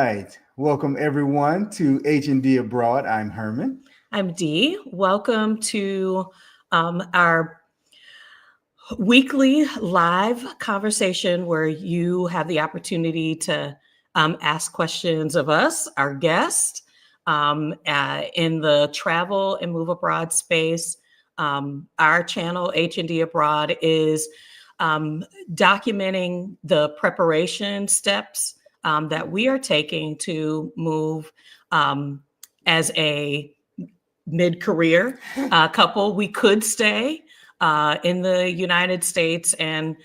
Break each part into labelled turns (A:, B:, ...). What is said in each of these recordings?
A: right. Welcome everyone to H&D Abroad. I'm Herman.
B: I'm Dee. Welcome to our weekly live conversation where you have the opportunity to ask questions of us, our guest, in the travel and move abroad space. Our channel, H&D Abroad, is documenting the preparation steps that we are taking to move as a mid-career couple. We could stay in the United States and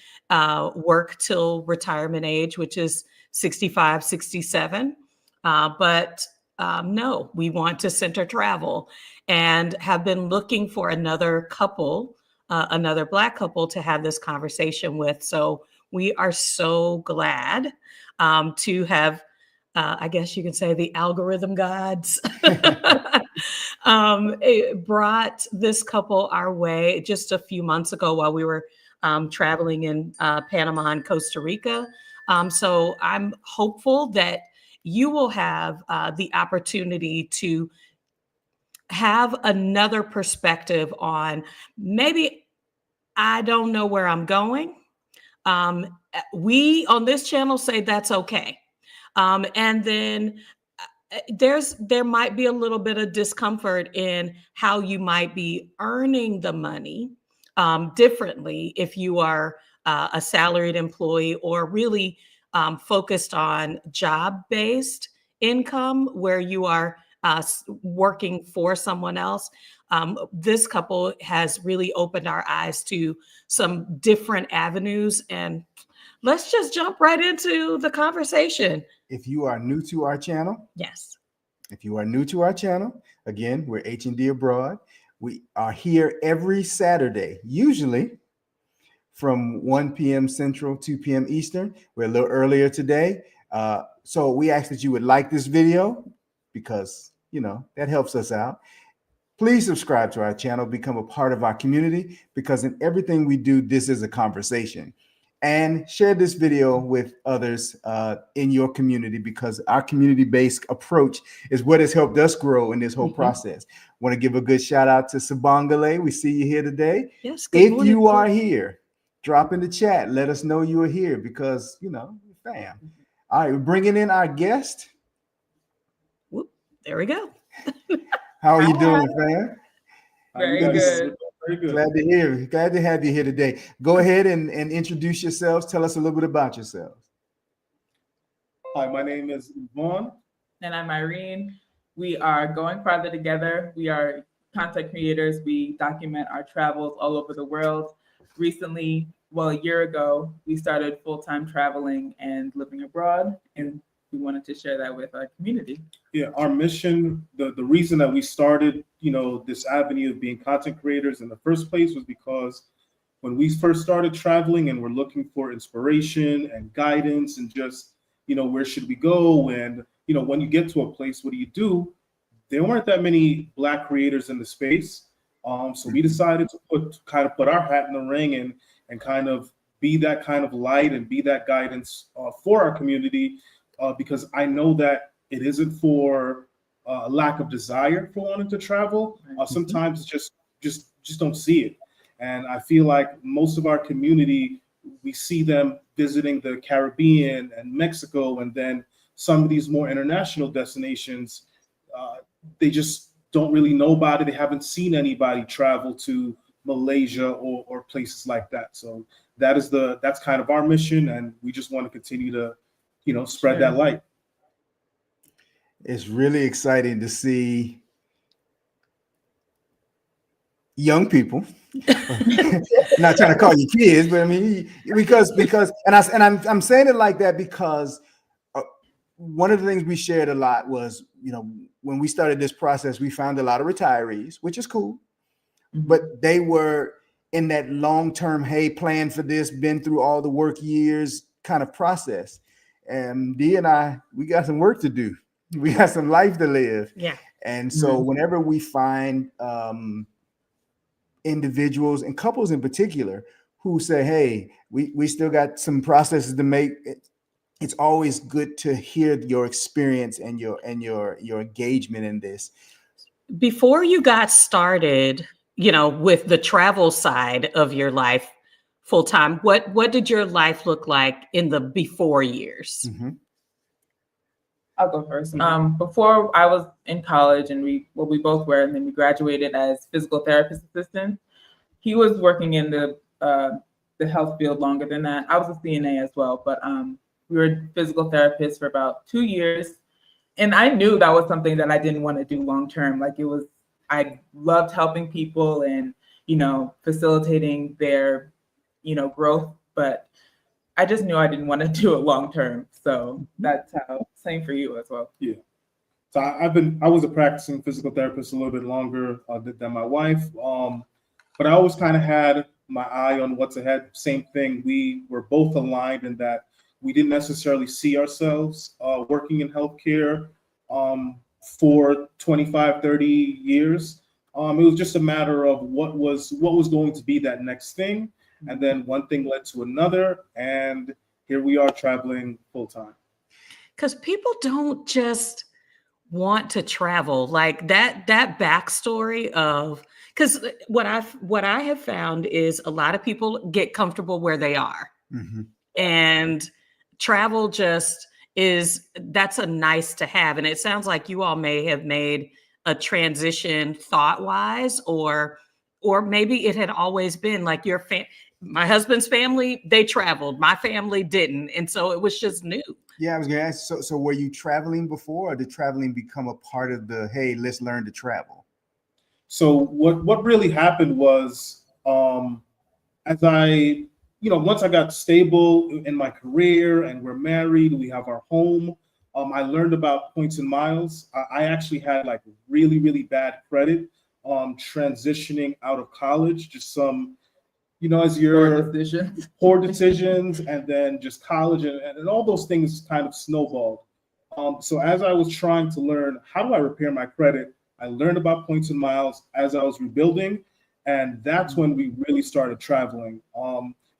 B: work till retirement age, which is 65, 67. But no, we want to center travel and have been looking for another couple, another Black couple to have this conversation with. So we are so glad to have, I guess you can say, the algorithm gods it brought this couple our way just a few months ago while we were traveling in Panama and Costa Rica. So I'm hopeful that you will have the opportunity to have another perspective on maybe I don't know where I'm going. We on this channel say that's okay. And then there might be a little bit of discomfort in how you might be earning the money differently if you are a salaried employee or really focused on job-based income where you are working for someone else. This couple has really opened our eyes to some different avenues, and let's just jump right into the conversation.
A: If you are new to our channel,
B: yes.
A: If you are new to our channel, again, we're H&D Abroad. We are here every Saturday, usually from 1 p.m. Central, 2 p.m. Eastern. We're a little earlier today. So we ask that you would like this video because, that helps us out. Please subscribe to our channel, become a part of our community, because in everything we do, this is a conversation. And share this video with others in your community, because our community-based approach is what has helped us grow in this whole process. Want to give a good shout out to Sabangale. We see you here today.
B: Yes.
A: If you are here, drop in the chat. Let us know you are here because, fam. All right, we're bringing in our guest.
B: Whoop, there we go.
A: How are you doing, fam?
C: Very good. Very good.
A: Glad to hear you. Glad to have you here today. Go ahead and introduce yourselves. Tell us a little bit about yourselves.
C: Hi, my name is Lovan.
D: And I'm Irene. We are Going Farther Together. We are content creators. We document our travels all over the world. Recently, a year ago, we started full-time traveling and living abroad, and we wanted to share that with our community.
C: Yeah, our mission, the reason that we started, this avenue of being content creators in the first place was because when we first started traveling and we're looking for inspiration and guidance and just, where should we go? And, when you get to a place, what do? There weren't that many Black creators in the space. So we decided to put our hat in the ring and kind of be that kind of light and be that guidance for our community. Because I know that it isn't for a lack of desire for wanting to travel. Sometimes just don't see it. And I feel like most of our community, we see them visiting the Caribbean and Mexico, and then some of these more international destinations, they just don't really know about it. They haven't seen anybody travel to Malaysia or places like that. So that's kind of our mission, and we just want to continue to spread that light.
A: It's really exciting to see young people. Not trying to call you kids, but I mean because I'm saying it like that because one of the things we shared a lot was when we started this process, we found a lot of retirees, which is cool, but they were in that long-term, hey, plan for this, been through all the work years kind of process. And Dee and I, we got some work to do. We got some life to live.
B: Yeah.
A: And so whenever we find individuals and couples in particular who say, hey, we still got some processes to make, it's always good to hear your experience and your engagement in this.
B: Before you got started, with the travel side of your life full time, what did your life look like in the before years?
A: Mm-hmm.
D: I'll go first. Before I was in college, and we both were, and then we graduated as physical therapist assistants. He was working in the health field longer than that. I was a CNA as well, but we were physical therapists for about 2 years. And I knew that was something that I didn't want to do long term. Like I loved helping people and, facilitating their, growth, but I just knew I didn't want to do it long term. So that's how, same for you as well.
C: Yeah. So I was a practicing physical therapist a little bit longer than my wife. But I always kind of had my eye on what's ahead. Same thing. We were both aligned in that we didn't necessarily see ourselves working in healthcare for 25, 30 years. It was just a matter of what was going to be that next thing. And then one thing led to another. And here we are traveling full time.
B: Because people don't just want to travel like that backstory of, because what I have found is a lot of people get comfortable where they are.
A: Mm-hmm.
B: And travel just that's a nice to have. And it sounds like you all may have made a transition thought wise, or maybe it had always been like my husband's family, they traveled, my family didn't. And so it was just new.
A: Yeah, I was going to ask, so were you traveling before, or did traveling become a part of the, hey, let's learn to travel?
C: So what really happened was, as I, once I got stable in my career and we're married, we have our home, I learned about points and miles. I actually had like really, really bad credit transitioning out of college, just some, as your poor decisions, and then just college and all those things kind of snowballed. So as I was trying to learn, how do I repair my credit? I learned about points and miles as I was rebuilding. And that's when we really started traveling.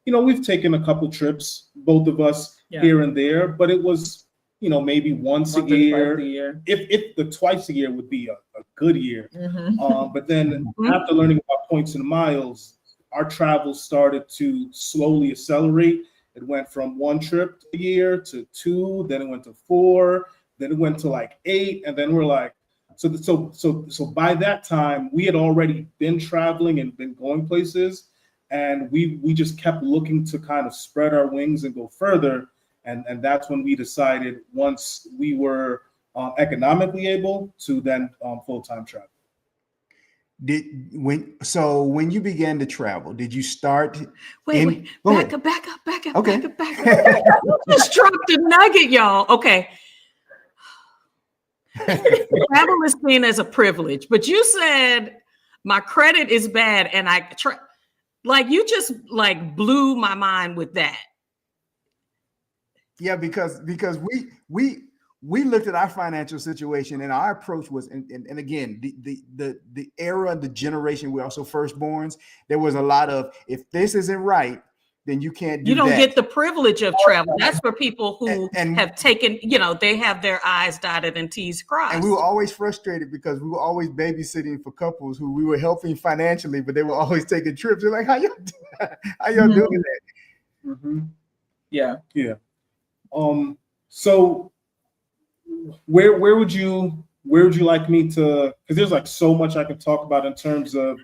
C: We've taken a couple trips, both of us here and there, but it was, maybe once a year. If the twice a year would be a good year.
D: Mm-hmm.
C: But then after learning about points and miles, our travel started to slowly accelerate. It went from 1 trip a year to 2, then it went to 4, then it went to like 8, and then we're like, so by that time we had already been traveling and been going places, and we just kept looking to kind of spread our wings and go further, and that's when we decided, once we were economically able, to then full-time travel.
A: When you began to travel, did you start?
B: Wait, back up.
A: Okay.
B: Back up. Just dropped a nugget, y'all. Okay. Travel is seen as a privilege, but you said my credit is bad, and you just like blew my mind with that.
A: Yeah, because we looked at our financial situation, and our approach was, and again, the era, the generation, we're also firstborns. There was a lot of, if this isn't right, then you can't do that.
B: You don't get the privilege of travel. That's for people who have taken, they have their I's dotted and T's crossed.
A: And we were always frustrated because we were always babysitting for couples who we were helping financially, but they were always taking trips. They're like, how y'all doing that?
C: Mm-hmm.
D: Yeah.
C: So where would you like me to, because there's like so much I can talk about in terms of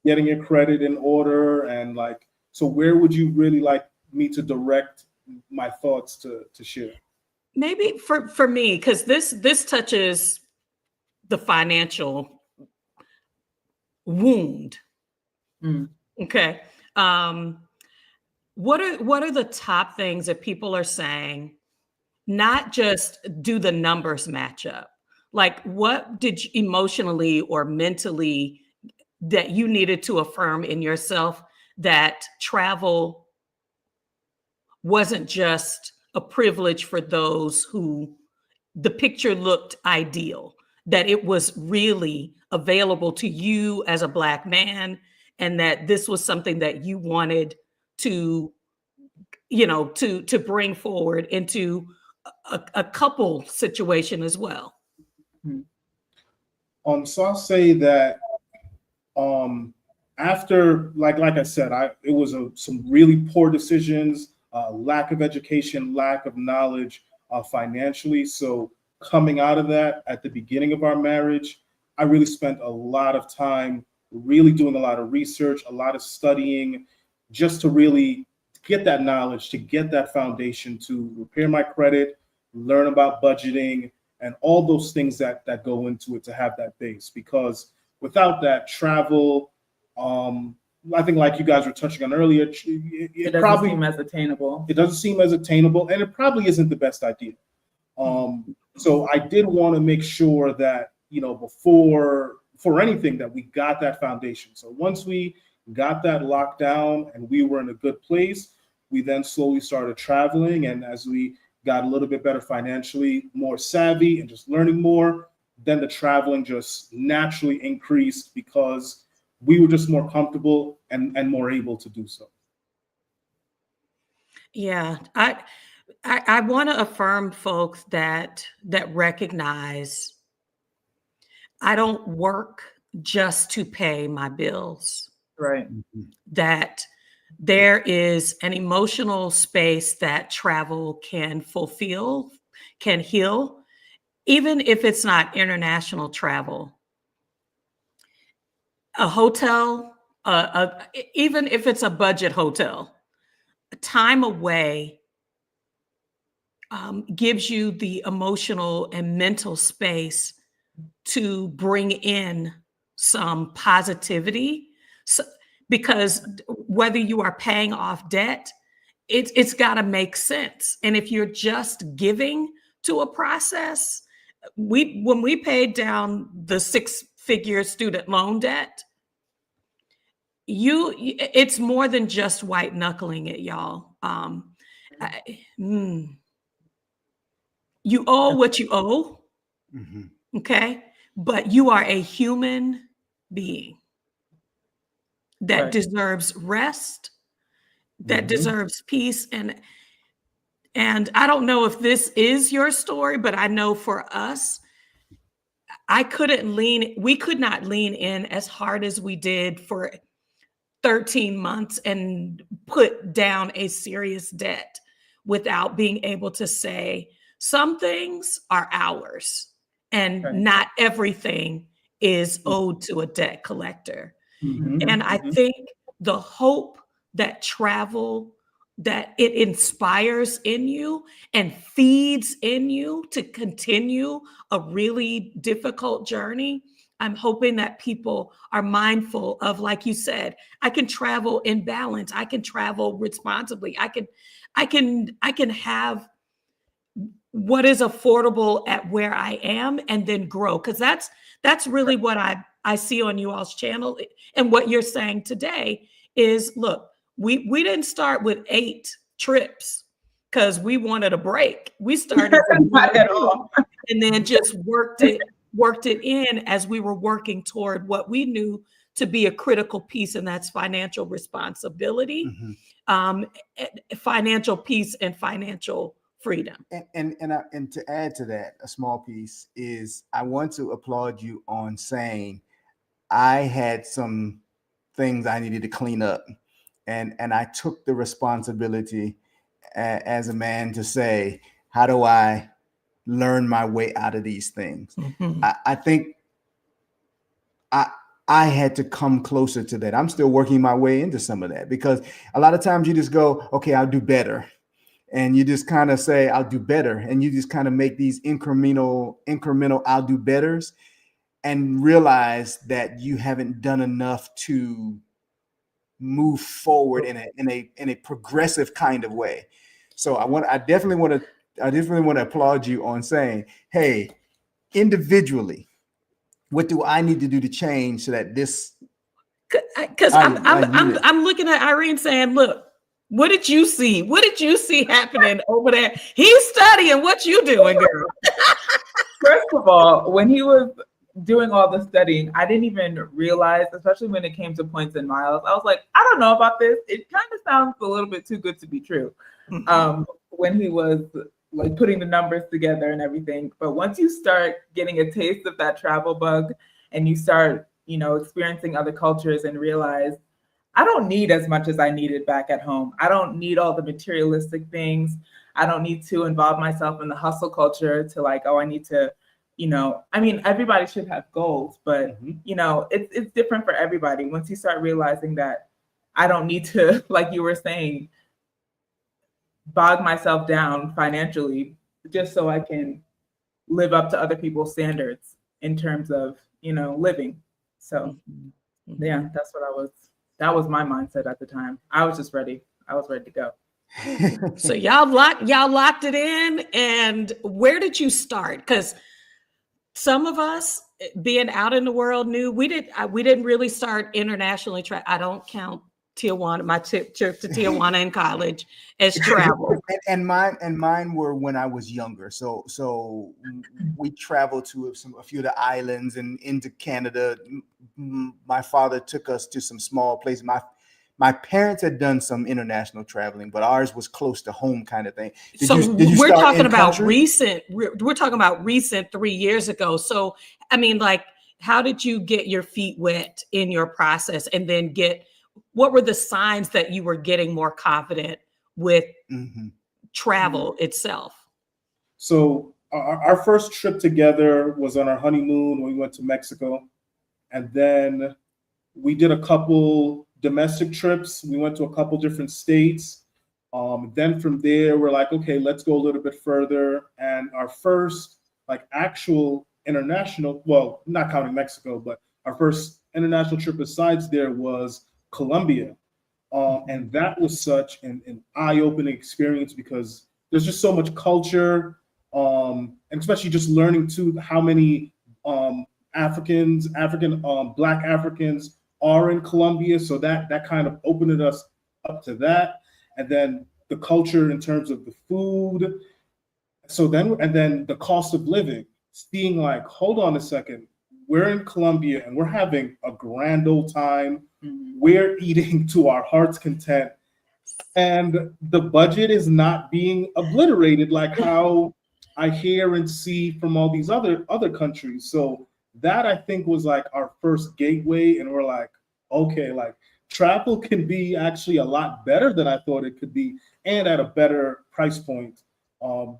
C: getting your credit in order, and like, so where would you really like me to direct my thoughts to share?
B: Maybe for me, because this touches the financial wound. Okay. What are the top things that people are saying? Not just do the numbers match up. Like, what did you emotionally or mentally that you needed to affirm in yourself that travel wasn't just a privilege for those who the picture looked ideal, that it was really available to you as a Black man, and that this was something that you wanted to, to bring forward into a couple situation as well?
C: So I'll say that after, like I said, it was some really poor decisions, lack of education, lack of knowledge financially. So coming out of that at the beginning of our marriage, I really spent a lot of time really doing a lot of research, a lot of studying, just to really get that knowledge, to get that foundation, to repair my credit, learn about budgeting, and all those things that go into it to have that base. Because without that, travel, I think like you guys were touching on earlier,
D: it doesn't seem as attainable.
C: It doesn't seem as attainable, and it probably isn't the best idea. So I did want to make sure that, before anything, that we got that foundation. So once we got that locked down and we were in a good place, we then slowly started traveling. And as we got a little bit better financially, more savvy, and just learning more, then the traveling just naturally increased because we were just more comfortable and more able to do so.
B: Yeah, I want to affirm folks that recognize I don't work just to pay my bills.
D: Right.
B: That there is an emotional space that travel can fulfill, can heal, even if it's not international travel. A hotel, even if it's a budget hotel, time away gives you the emotional and mental space to bring in some positivity. So, because whether you are paying off debt, it's got to make sense. And if you're just giving to a process, when we paid down the 6-figure student loan debt, it's more than just white knuckling it, y'all. You owe what you owe, okay? But you are a human being that deserves rest, that deserves peace. And I don't know if this is your story, but I know for us, we could not lean in as hard as we did for 13 months and put down a serious debt without being able to say some things are ours and not everything is owed to a debt collector. And I think the hope that travel, that it inspires in you and feeds in you to continue a really difficult journey. I'm hoping that people are mindful of, like you said, I can travel in balance. I can travel responsibly. I can have what is affordable at where I am and then grow. Because that's really what I see on you all's channel. And what you're saying today is, look, we didn't start with 8 trips because we wanted a break. We started
D: not at all.
B: And then just worked it in as we were working toward what we knew to be a critical piece, and that's financial responsibility, financial peace, and financial freedom.
A: And to add to that, a small piece is I want to applaud you on saying I had some things I needed to clean up, and I took the responsibility as a man to say, how do I learn my way out of these things? I think I had to come closer to that. I'm still working my way into some of that, because a lot of times you just go, okay, I'll do better. And you just kind of say, I'll do better. And you just kind of make these incremental I'll do betters, and realize that you haven't done enough to move forward in a progressive kind of way. So I definitely want to applaud you on saying, hey, individually, what do I need to do to change so that this?
B: Because I'm looking at Irene saying, look, what did you see? What did you see happening over there? He's studying. What you doing, girl?
D: First of all, when he was doing all the studying, I didn't even realize, especially when it came to points and miles, I was like, I don't know about this. It kind of sounds a little bit too good to be true. when he was like putting the numbers together and everything. But once you start getting a taste of that travel bug and you start, experiencing other cultures and realize I don't need as much as I needed back at home. I don't need all the materialistic things. I don't need to involve myself in the hustle culture to like, oh, I need to, everybody should have goals, but it's different for everybody. Once you start realizing that I don't need to, like you were saying, bog myself down financially just so I can live up to other people's standards in terms of, living. So yeah, that was my mindset at the time. I was just ready. I was ready to go.
B: So y'all locked it in. And where did you start? Because some of us being out in the world knew we didn't really start internationally. I don't count Tijuana, my trip to Tijuana in college as travel.
A: and mine were when I was younger. So we traveled to a few of the islands and into Canada. My father took us to some small places. My parents had done some international traveling, but ours was close to home kind of thing. Did you
B: we're
A: start
B: talking
A: in
B: about
A: country?
B: recent. We're talking about recent 3 years ago. So I mean, like, how did you get your feet wet in your process, and then what were the signs that you were getting more confident with travel itself?
C: So our first trip together was on our honeymoon when we went to Mexico. And then we did a couple domestic trips. We went to a couple different states. Then from there, we're like, okay, let's go a little bit further. And our first like actual international, well, not counting Mexico, but our first international trip besides there was Colombia. And that was such an eye-opening experience because there's just so much culture, and especially just learning too how many Black Africans are in Colombia. So that kind of opened us up to that. And then the culture in terms of the food. So then the cost of living, seeing like, hold on a second, we're in Colombia and we're having a grand old time. We're eating to our heart's content. And the budget is not being obliterated like how I hear and see from all these other countries. So that I think was like our first gateway. And we're like, okay, like travel can be actually a lot better than I thought it could be, and at a better price point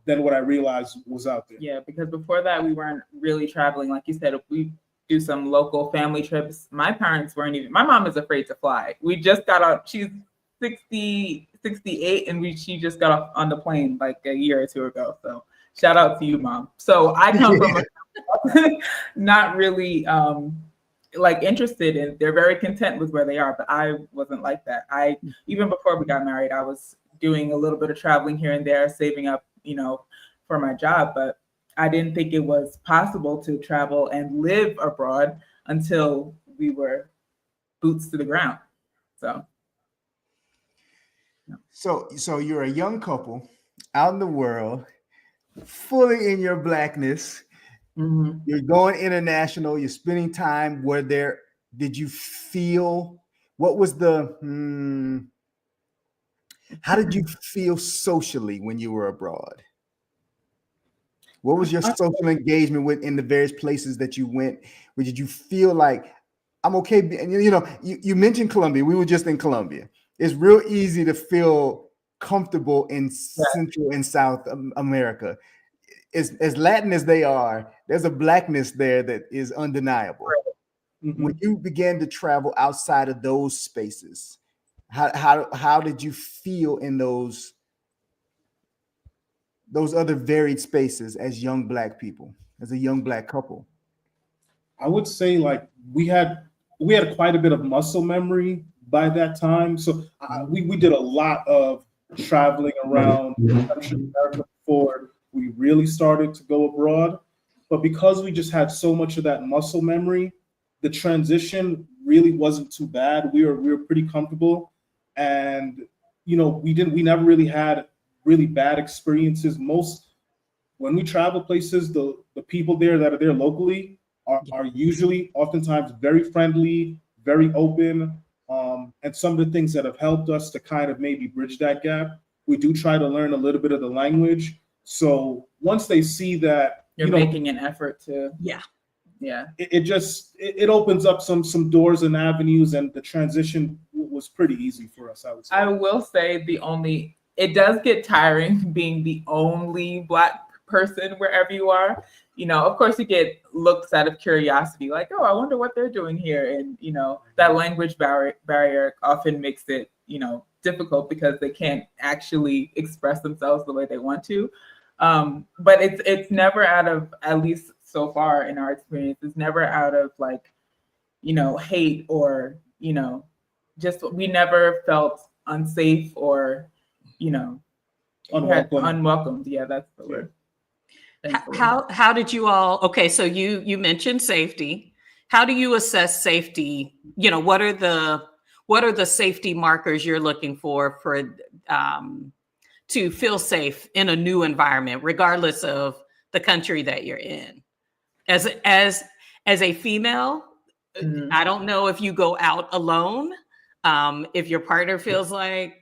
C: than what I realized was out there.
D: Yeah, because before that, we weren't really traveling. Like you said, if we do some local family trips, my parents weren't even, my mom is afraid to fly. We just got out, she's 68, and she just got off on the plane like a year or two ago. So shout out to you, Mom. So I come from not really like interested in, they're very content with where they are, but I wasn't like that. Even before we got married, I was doing a little bit of traveling here and there, saving up, for my job, but I didn't think it was possible to travel and live abroad until we were boots to the ground.
A: So you're a young couple out in the world, fully in your Blackness. You're going international. You're spending time where there. Did you feel? What was the? How did you feel socially when you were abroad? What was your social engagement in the various places that you went? Where did you feel like I'm okay? You mentioned Colombia. We were just in Colombia. It's real easy to feel comfortable in Central and South America. As Latin as they are, there's a Blackness there that is undeniable. When you began to travel outside of those spaces, how did you feel in those other varied spaces as young Black people, as a young Black couple?
C: I would say like we had quite a bit of muscle memory by that time. So we did a lot of traveling around Central America before we really started to go abroad. But because we just had so much of that muscle memory, the transition really wasn't too bad. We were pretty comfortable, and we never really had really bad experiences. When we travel places, the people there that are there locally are usually oftentimes very friendly, very open. And some of the things that have helped us to kind of maybe bridge that gap We do try to learn a little bit of the language. So once they see that,
D: You're making an effort to,
B: Yeah.
C: it opens up some doors and avenues, and the transition was pretty easy for us, I would say.
D: I will say it does get tiring being the only Black person wherever you are. Of course you get looks out of curiosity, like, oh, I wonder what they're doing here. And, that language barrier often makes it, difficult because they can't actually express themselves the way they want to. But it's never out of, at least so far in our experience, it's never out of like, hate or, just we never felt unsafe or, unwelcomed. Yeah, that's the word.
B: How did you all, okay, so you mentioned safety. How do you assess safety? What are the safety markers you're looking for to feel safe in a new environment, regardless of the country that you're in? As a female,
D: Mhm.
B: I don't know if you go out alone, if your partner feels like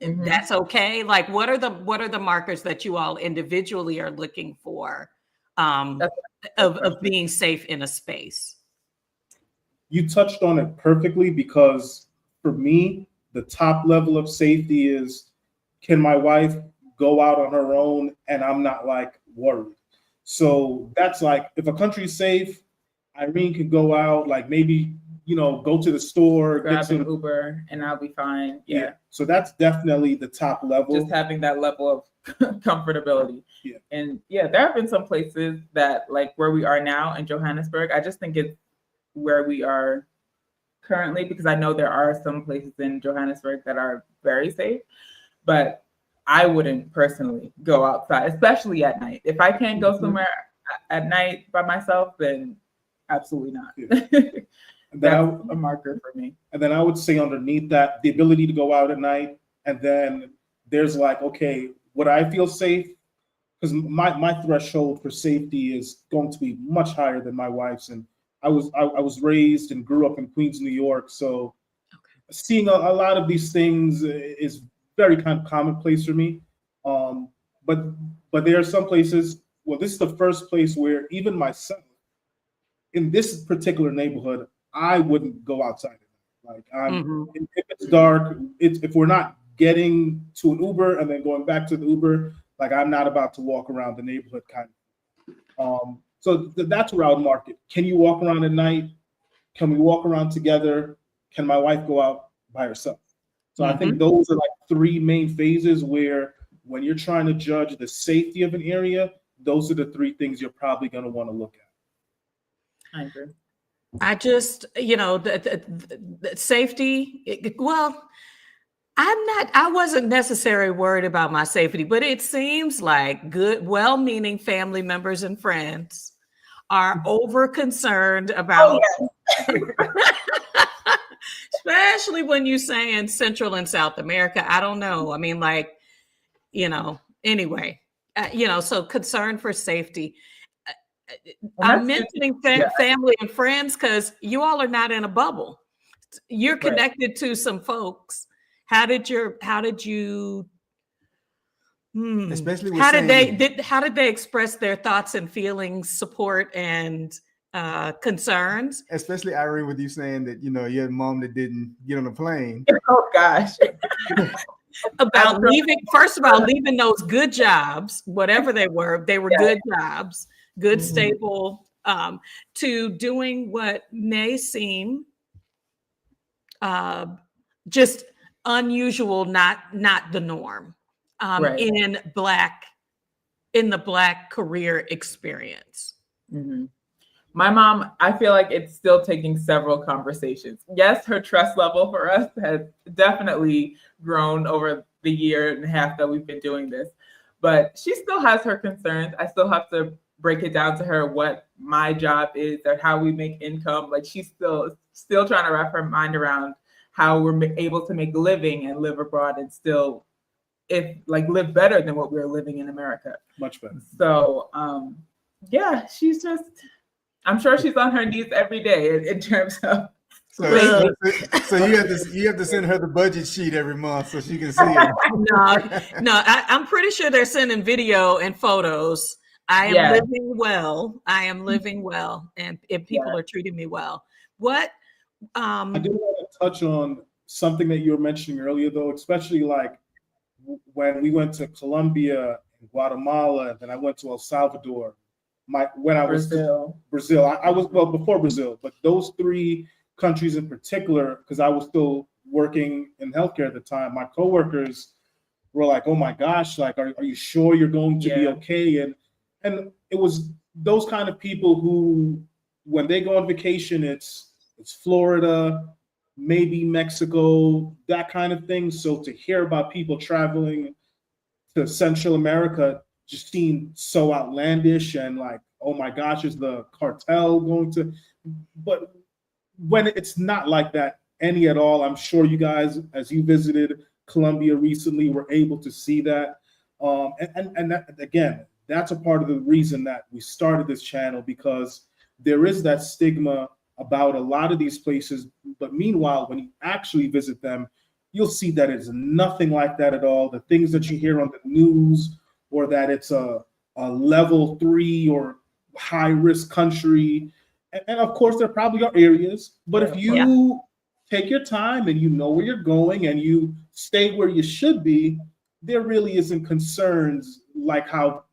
D: Mhm.
B: that's okay. Like, what are the markers that you all individually are looking for of being safe in a space?
C: You touched on it perfectly, because for me, the top level of safety is, can my wife go out on her own and I'm not like worried? So that's like, if a country's safe, Irene could go out, like maybe, go to the store,
D: Grab an Uber and I'll be fine. Yeah.
C: So that's definitely the top level.
D: Just having that level of comfortability.
C: Yeah.
D: And there have been some places that, like where we are now in Johannesburg, I just think it's where we are currently, because I know there are some places in Johannesburg that are very safe, but I wouldn't personally go outside, especially at night. If I can't go somewhere at night by myself, then absolutely not.
C: Yeah.
D: That's a marker for me.
C: And then I would say underneath that, the ability to go out at night. And then there's like, okay, would I feel safe? Because my threshold for safety is going to be much higher than my wife's. And I was raised and grew up in Queens, New York. So seeing a lot of these things is very kind of commonplace for me. But there are some places, well, this is the first place where even myself, in this particular neighborhood, I wouldn't go outside. Like, if it's dark, if we're not getting to an Uber and then going back to the Uber, like, I'm not about to walk around the neighborhood kind of. So that's where I would mark it. Can you walk around at night? Can we walk around together? Can my wife go out by herself? So I think those are like three main phases where, when you're trying to judge the safety of an area, those are the three things you're probably going to want to look at.
D: I agree.
B: I just, the safety, well, I wasn't necessarily worried about my safety, but it seems like good, well-meaning family members and friends are over concerned about, especially when you're saying Central and South America. I don't know. I mean, like, anyway, so concern for safety. I'm mentioning family and friends because you all are not in a bubble. You're connected to some folks. How did
A: especially
B: how did they express their thoughts and feelings, support and concerns?
A: Especially Irene, with you saying that your mom that didn't get on a plane.
D: Oh gosh.
B: About leaving those good jobs, whatever they were good jobs, good stable, to doing what may seem just unusual, not the norm, in the Black career experience.
D: Mm-hmm. My mom, I feel like it's still taking several conversations. Yes, her trust level for us has definitely grown over the year and a half that we've been doing this, but she still has her concerns. I still have to break it down to her what my job is or how we make income. Like, she's still trying to wrap her mind around how we're able to make a living and live abroad and still live better than what we're living in America.
C: Much better.
D: So she's just, I'm sure she's on her knees every day in terms of
A: So,
B: Look.
A: so you have to send her the budget sheet every month so she can see it.
B: No, I'm pretty sure they're sending video and photos. I am
D: Yeah.
B: living well. I am living well, and people are treating me well. What?
C: I do want to touch on something that you were mentioning earlier, though, especially like when we went to Colombia and Guatemala, and then I went to El Salvador. When I was Brazil, I was, well, before Brazil, but those three countries in particular, because I was still working in healthcare at the time, my coworkers were like, "Oh my gosh, like, are you sure you're going to be okay?" And it was those kind of people who, when they go on vacation, it's Florida, maybe Mexico, that kind of thing. So to hear about people traveling to Central America just seemed so outlandish and like, oh my gosh, is the cartel going to? But when it's not like that any at all, I'm sure you guys, as you visited Colombia recently, were able to see that. And that, again, that's a part of the reason that we started this channel, because there is that stigma about a lot of these places. But meanwhile, when you actually visit them, you'll see that it's nothing like that at all. The things that you hear on the news, or that it's a level 3 or high risk country. And of course, there probably are areas, but if you take your time and you know where you're going and you stay where you should be, there really isn't concerns like how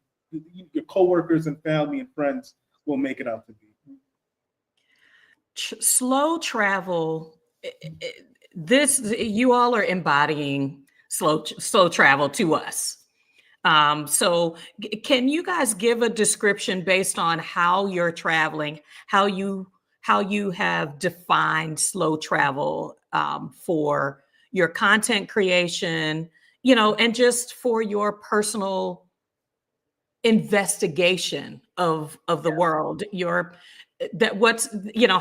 C: your coworkers and family and friends will make it out to be.
B: Slow travel. You all are embodying slow travel to us. So can you guys give a description based on how you're traveling, how you have defined slow travel for your content creation, and just for your personal investigation of the world,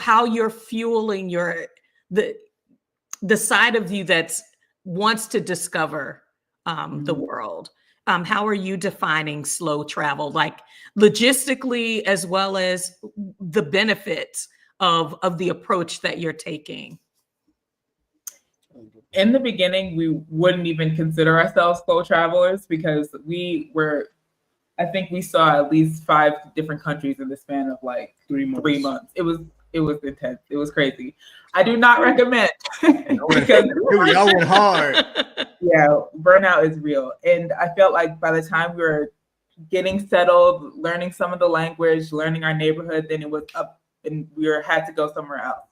B: how you're fueling the side of you that wants to discover the world. How are you defining slow travel, like logistically, as well as the benefits of the approach that you're taking?
D: In the beginning, we wouldn't even consider ourselves slow travelers, because I think we saw at least 5 different countries in the span of like 3 months. It was intense. It was crazy. I do not recommend, because
A: y'all went hard.
D: Yeah, burnout is real. And I felt like by the time we were getting settled, learning some of the language, learning our neighborhood, then it was up and we had to go somewhere else.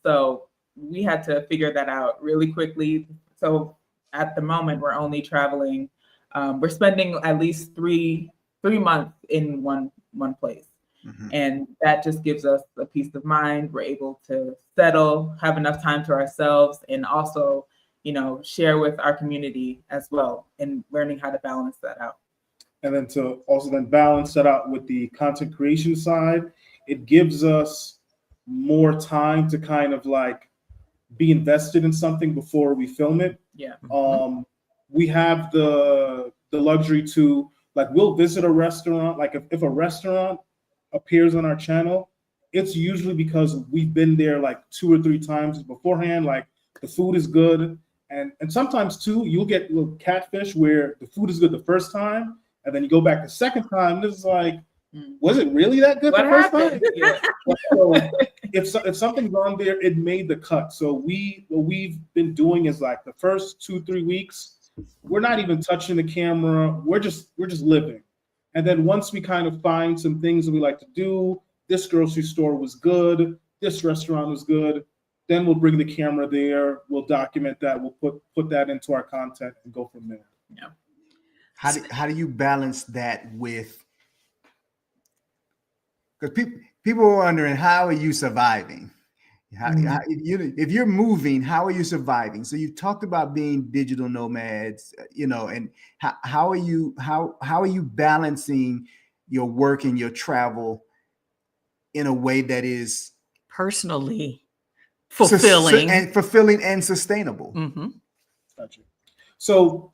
D: So we had to figure that out really quickly. So at the moment, we're only traveling. We're spending at least three months in one place. Mm-hmm. And that just gives us a peace of mind. We're able to settle, have enough time to ourselves, and also, share with our community as well, and learning how to balance that out.
C: And then to also then balance that out with the content creation side, it gives us more time to kind of like be invested in something before we film it.
D: Yeah.
C: We have the luxury to, like, we'll visit a restaurant. Like if a restaurant appears on our channel, it's usually because we've been there like 2 or 3 times beforehand. Like the food is good. And sometimes too, you'll get little catfish where the food is good the first time, and then you go back the second time, and it's like, was it really that good the first time? Yeah. So if something's on there, it made the cut. So what we've been doing is like the first 2-3 weeks, we're not even touching the camera. We're just living. And then once we kind of find some things that we like to do, this grocery store was good, this restaurant was good, then we'll bring the camera there, we'll document that, we'll put that into our content and go from there.
D: Yeah.
A: How do you balance that with, because people are wondering, how are you surviving? If you're moving, how are you surviving? So you talked about being digital nomads, and how are you balancing your work and your travel in a way that is
B: personally fulfilling
A: and sustainable?
B: Mm-hmm.
C: Gotcha. So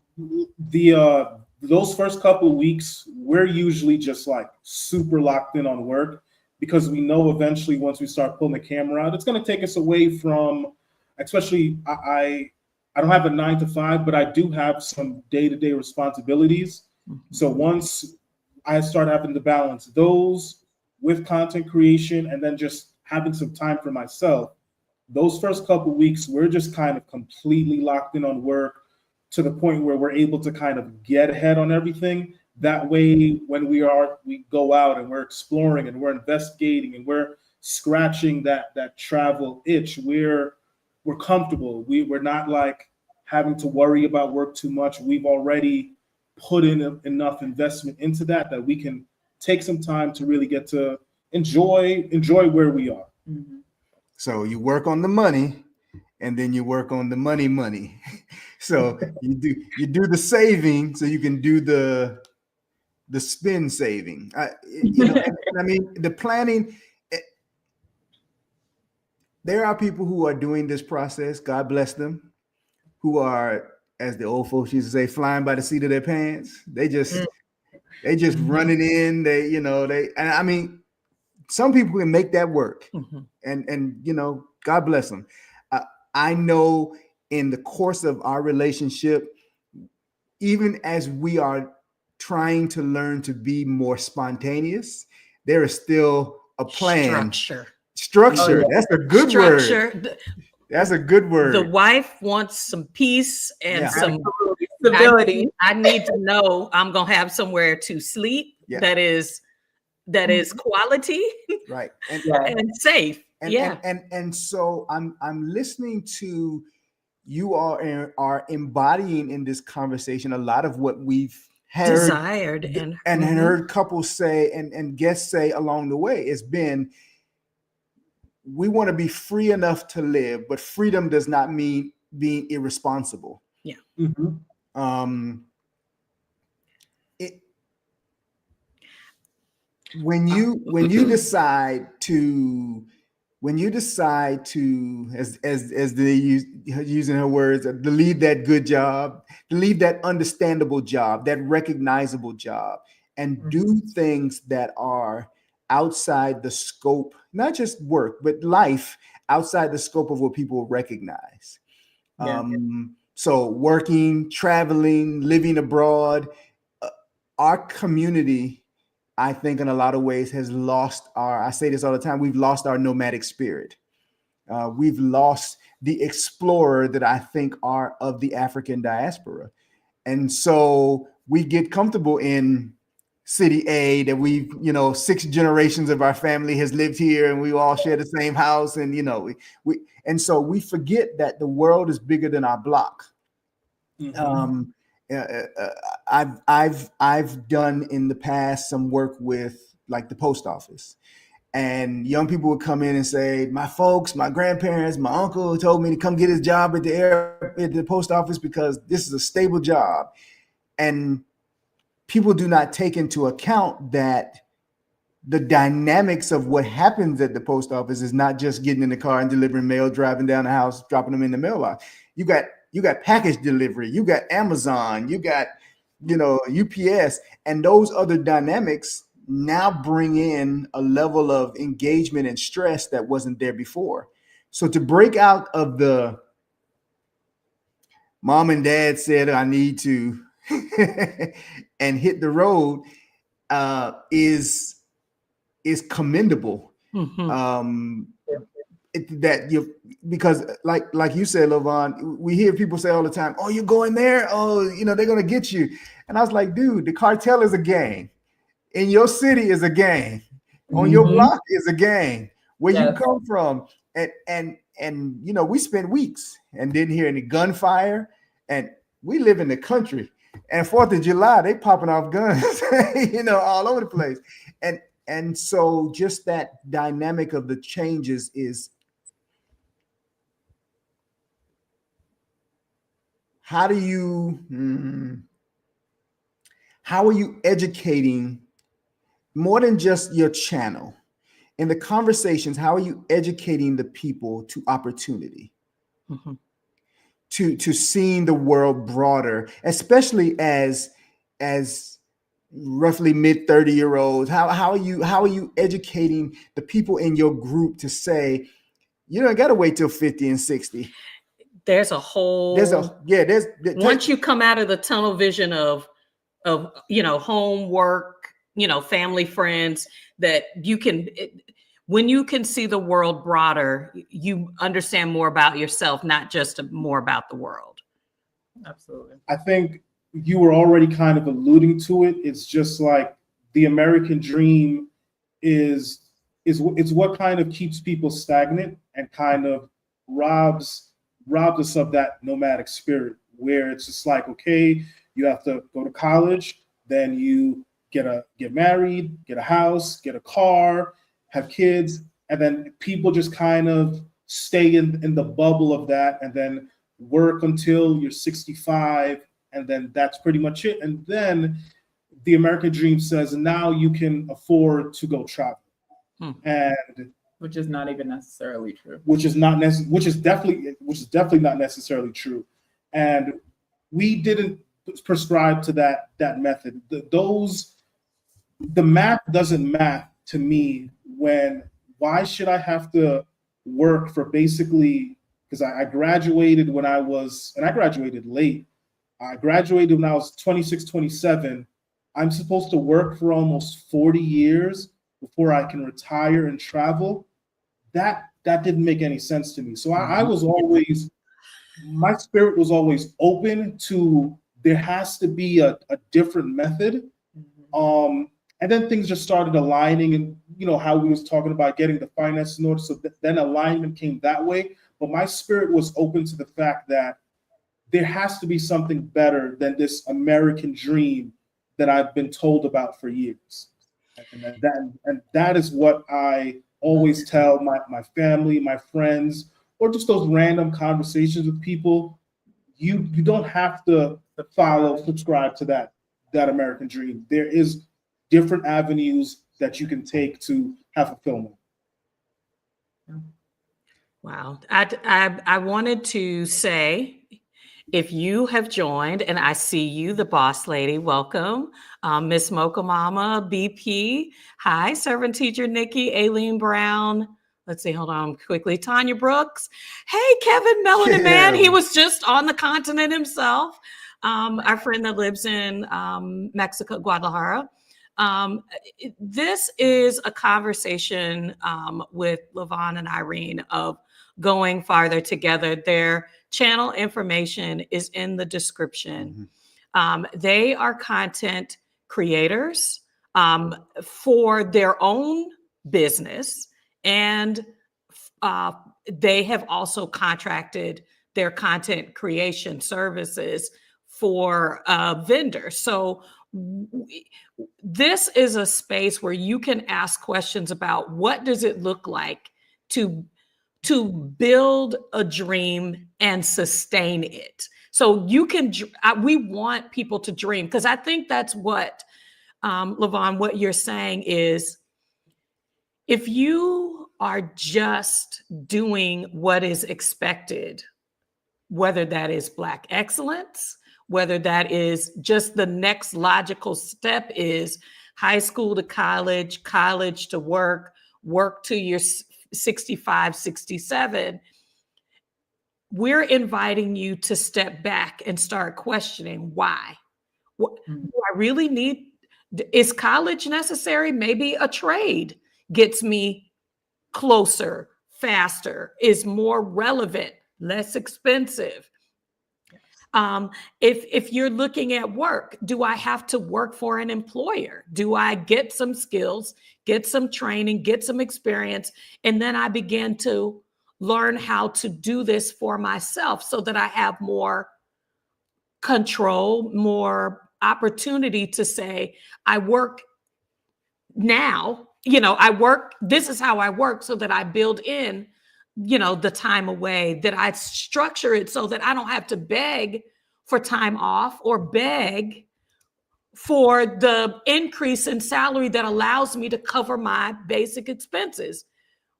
C: those first couple of weeks, we're usually just like super locked in on work. because we know eventually once we start pulling the camera out, it's going to take us away from, especially I don't have a 9 to 5, but I do have some day-to-day responsibilities. So once I start having to balance those with content creation and then just having some time for myself, those first couple weeks, we're just kind of completely locked in on work to the point where we're able to kind of get ahead on everything. That way, when we go out and we're exploring and we're investigating and we're scratching that travel itch, we're comfortable. We're not like having to worry about work too much. We've already put in enough investment into that we can take some time to really get to enjoy where we are.
D: Mm-hmm.
A: So you work on the money, and then you work on the money. So you do the saving so you can do the spend saving. And I mean the planning. There are people who are doing this process, God bless them, who are, as the old folks used to say, flying by the seat of their pants. They just running in. And I mean, some people can make that work, and God bless them. I know in the course of our relationship, even as we are trying to learn to be more spontaneous, there is still a plan. Structure. That's a good word. That's a good word.
B: The wife wants some peace and some
D: stability.
B: I need to know I'm gonna have somewhere to sleep that is quality,
A: right,
B: and safe.
A: And so I'm listening to you all are embodying in this conversation a lot of what we've
B: desired and
A: heard couples say and guests say along the way. It's been, we want to be free enough to live, but freedom does not mean being irresponsible.
B: Yeah.
A: When you decide to, as they using her words, to leave that good job, to leave that understandable job, that recognizable job, and do things that are outside the scope, not just work, but life outside the scope of what people recognize. So working, traveling, living abroad, our community, I think in a lot of ways has lost I say this all the time, we've lost our nomadic spirit. We've lost the explorer that I think are of the African diaspora. And so we get comfortable in city A that we've, 6 generations of our family has lived here and we all share the same house. And, and so we forget that the world is bigger than our block. I've done in the past some work with like the post office, and young people would come in and say, my folks, my grandparents, my uncle told me to come get his job at the post office because this is a stable job. And people do not take into account that the dynamics of what happens at the post office is not just getting in the car and delivering mail, driving down the house, dropping them in the mailbox. You got package delivery, you got Amazon, you got, UPS, and those other dynamics now bring in a level of engagement and stress that wasn't there before. So to break out of the mom and dad said, I need to and hit the road is commendable. Because like you said, Lovan, we hear people say all the time, oh, you're going there? Oh, they're going to get you. And I was like, dude, the cartel is a gang. In your city is a gang. On your block is a gang. Where you come from. And we spent weeks and didn't hear any gunfire. And we live in the country. And 4th of July, they popping off guns, all over the place. And so just that dynamic of the changes is, how are you educating more than just your channel? In the conversations, how are you educating the people to opportunity, to seeing the world broader, especially as roughly mid 30-year-olds? How are you educating the people in your group to say, you don't got to wait till 50 and 60?
B: There's once you come out of the tunnel vision of home, work, family, friends, that when you can see the world broader, you understand more about yourself, not just more about the world.
D: Absolutely.
C: I think you were already kind of alluding to it. It's just like the American dream is what kind of keeps people stagnant and kind of robs us of that nomadic spirit, where it's just like, okay, you have to go to college, then you get married, get a house, get a car, have kids, and then people just kind of stay in the bubble of that, and then work until you're 65, and then that's pretty much it. And then the American dream says now you can afford to go travel. And
D: which is not even necessarily true.
C: Which is definitely not necessarily true. And we didn't prescribe to that method. The math doesn't math to me. Why should I have to work for basically, because I graduated and I graduated late. I graduated when I was 26, 27. I'm supposed to work for almost 40 years before I can retire and travel. That didn't make any sense to me. So I was always, my spirit was always open to, there has to be a different method. And then things just started aligning, and how we was talking about getting the finances in order. So then alignment came that way. But my spirit was open to the fact that there has to be something better than this American dream that I've been told about for years. And that is what I always tell my family, my friends, or just those random conversations with people. You don't have to subscribe to that American dream. There is different avenues that you can take to have fulfillment.
B: Wow. I wanted to say, if you have joined, and I see you, the boss lady, welcome. Miss Mocha Mama, BP. Hi, servant teacher Nikki, Aileen Brown. Let's see, hold on quickly. Tanya Brooks. Hey, Kevin Melanin Man. He was just on the continent himself. Our friend that lives in Mexico, Guadalajara. This is a conversation with Lovan and Irene of Going Farther Together. Their channel information is in the description. They are content creators for their own business, and they have also contracted their content creation services for vendors. So this is a space where you can ask questions about what does it look like to build a dream and sustain it. So we want people to dream, because I think that's what, Lovan, what you're saying is, if you are just doing what is expected, whether that is Black excellence, whether that is just the next logical step is high school to college, college to work to your 65, 67, we're inviting you to step back and start questioning why. Do I really need, is college necessary? Maybe a trade gets me closer, faster, is more relevant, less expensive. If you're looking at work, do I have to work for an employer? Do I get some skills, get some training, get some experience, and then I begin to learn how to do this for myself so that I have more control, more opportunity to say, I work now, this is how I work, so that I build in the time away, that I structure it so that I don't have to beg for time off or beg for the increase in salary that allows me to cover my basic expenses.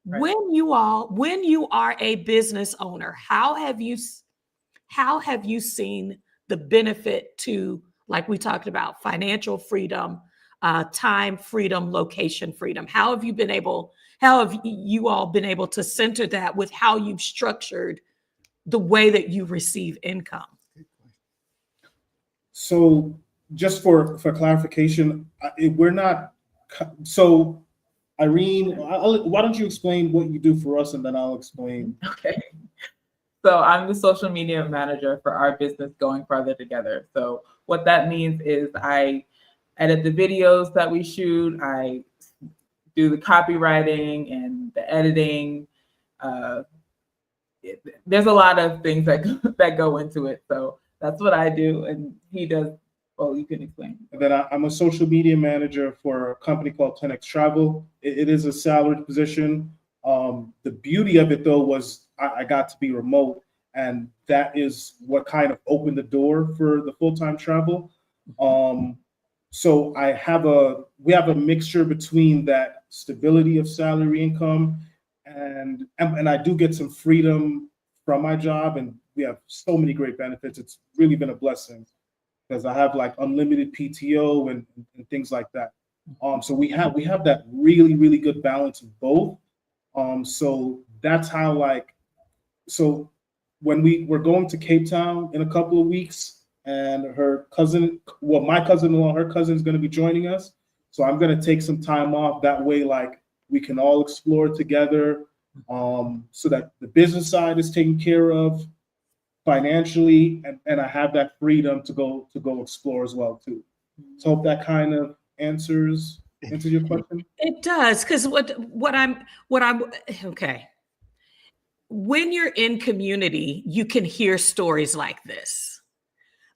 B: Right. When you are a business owner, how have you seen the benefit to like we talked about, financial freedom, time freedom, location freedom. How have you all been able to center that with how you've structured the way that you receive income?
C: So just for clarification, we're not, so Irene, why don't you explain what you do for us, and then I'll explain.
D: Okay. So I'm the social media manager for our business, Going Farther Together. So what that means is I edit the videos that we shoot. I do the copywriting and the editing. There's a lot of things that go into it. So that's what I do, and he does. Well, you can explain.
C: And then I'm a social media manager for a company called 10X Travel. It is a salaried position. The beauty of it, though, was I got to be remote, and that is what kind of opened the door for the full-time travel. So we have a mixture between that stability of salary income, and I do get some freedom from my job, and we have so many great benefits. It's really been a blessing because I have like unlimited PTO and things like that. So we have that really, really good balance of both. So that's how so when we're going to Cape Town in a couple of weeks, and my cousin-in-law, her cousin is going to be joining us. So I'm going to take some time off. That way, we can all explore together, so that the business side is taken care of financially, and I have that freedom to go explore as well too. So hope that kind of answers your question.
B: It does, because what I'm okay. When you're in community, you can hear stories like this.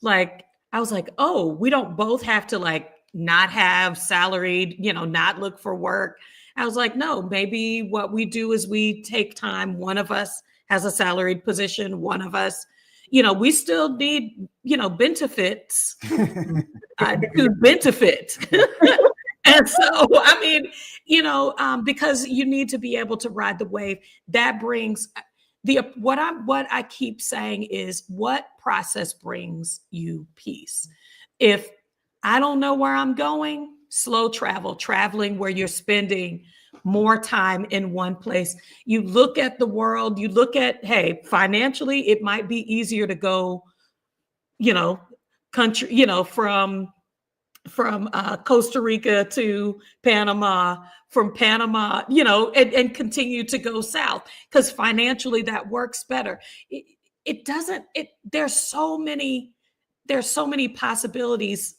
B: Like, I was like, oh, we don't both have to not have salaried, not look for work. I was like, no, maybe what we do is we take time. One of us has a salaried position. One of us, we still need, benefits to benefit. And so, I mean, because you need to be able to ride the wave. That brings what I keep saying is, what process brings you peace? If I don't know where I'm going, slow traveling where you're spending more time in one place. You look at the world, you look at, hey, financially, it might be easier to go, country, from Costa Rica to Panama, from Panama, and continue to go south, because financially that works better. There's so many possibilities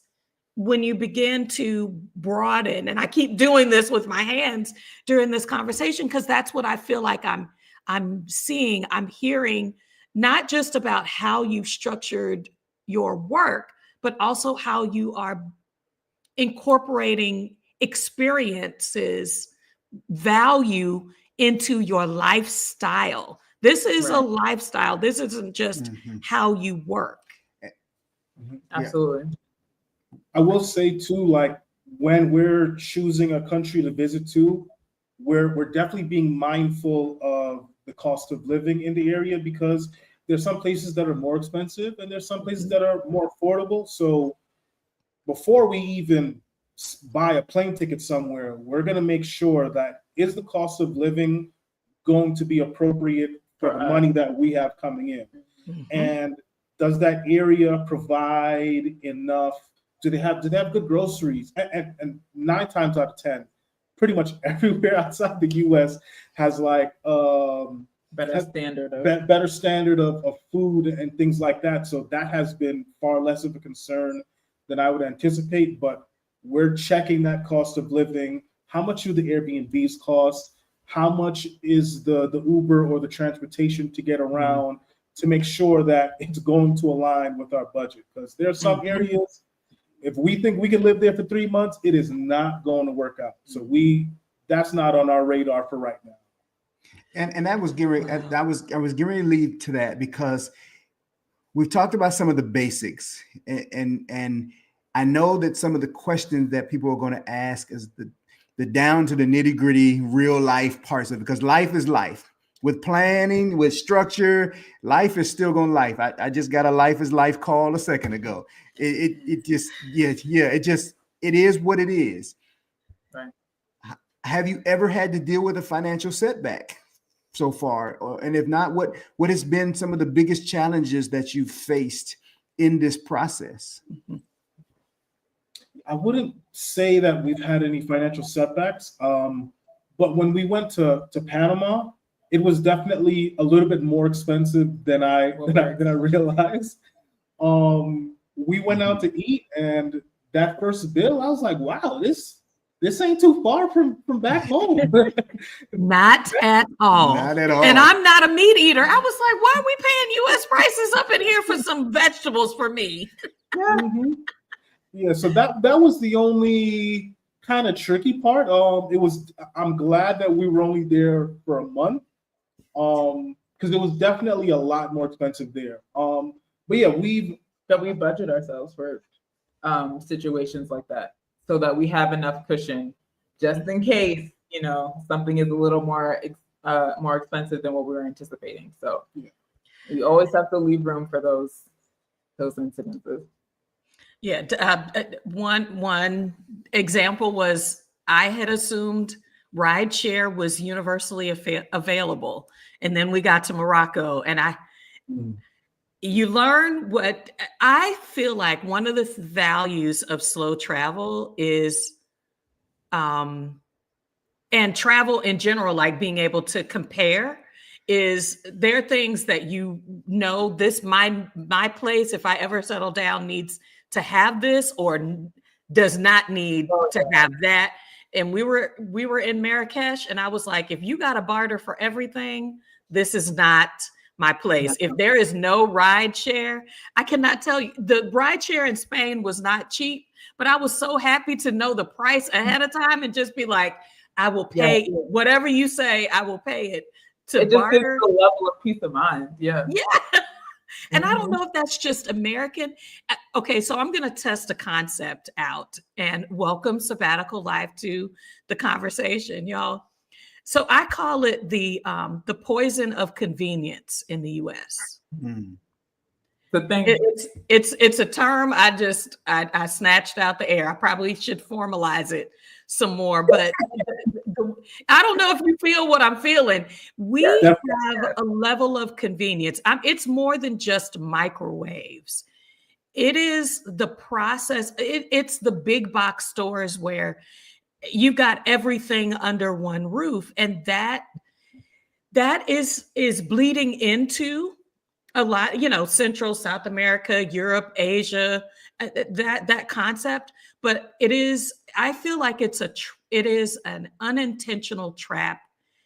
B: when you begin to broaden. And I keep doing this with my hands during this conversation, because that's what I feel like I'm seeing, I'm hearing, not just about how you've structured your work, but also how you are incorporating experiences, value into your lifestyle. This is a lifestyle. This isn't just how you work.
D: Absolutely.
C: I will say too, when we're choosing a country to visit to, we're definitely being mindful of the cost of living in the area, because there's some places that are more expensive and there's some places that are more affordable. So before we even buy a plane ticket somewhere, we're going to make sure that is the cost of living going to be appropriate for the money that we have coming in? And does that area provide enough? Do they have good groceries? And 9 times out of 10, pretty much everywhere outside the U.S. has better standard of food and things like that. So that has been far less of a concern than I would anticipate. But we're checking that cost of living. How much do the Airbnbs cost? How much is the Uber or the transportation to get around, to make sure that it's going to align with our budget? Because there are some areas, if we think we can live there for 3 months, it is not going to work out. So that's not on our radar for right now.
A: And that was I was getting ready to lead to that, because we've talked about some of the basics, and I know that some of the questions that people are going to ask is the down to the nitty gritty real life parts of it, because life is life. with planning, with structure, life is still going to life. I just got a life is life call a second ago. It just, it is what it is.
D: Right.
A: Have you ever had to deal with a financial setback so far? And if not, what has been some of the biggest challenges that you've faced in this process?
C: I wouldn't say that we've had any financial setbacks, but when we went to Panama, it was definitely a little bit more expensive than I realized. We went out to eat, and that first bill, I was like, "Wow, this ain't too far from back home."
B: Not at all.
A: Not at all.
B: And I'm not a meat eater. I was like, why are we paying U.S. prices up in here for some vegetables for me?
C: Mm-hmm. Yeah, so that was the only kind of tricky part. I'm glad that we were only there for a month, because it was definitely a lot more expensive there. But yeah, we
D: budget ourselves for situations like that, so that we have enough cushion just in case, something is a little more expensive than what we were anticipating. So we always have to leave room for those incidences.
B: Yeah. One example was I had assumed rideshare was universally available. And then we got to Morocco, and you learn what I feel like one of the values of slow travel is, and travel in general, like being able to compare, is there things that this my place, if I ever settle down, needs to have this or does not need to have that. And we were in Marrakesh, and I was like, if you got to barter for everything, this is not my place. If there is no ride share, I cannot tell you. The ride share in Spain was not cheap, but I was so happy to know the price ahead of time and just be like, I will pay whatever you say, I will pay it.
D: It just gives a level of peace of mind. Yeah.
B: And I don't know if that's just American. Okay, so I'm going to test a concept out, and welcome Sabbatical Life to the conversation, y'all. So I call it the poison of convenience in the U.S.
D: The thing
B: it's a term I snatched out the air. I probably should formalize it some more, but I don't know if you feel what I'm feeling. We have a level of convenience. It's more than just microwaves. It is the process. It's the big box stores where you've got everything under one roof, and that is bleeding into a lot, Central, South America, Europe, Asia, that concept. But I feel like it is an unintentional trap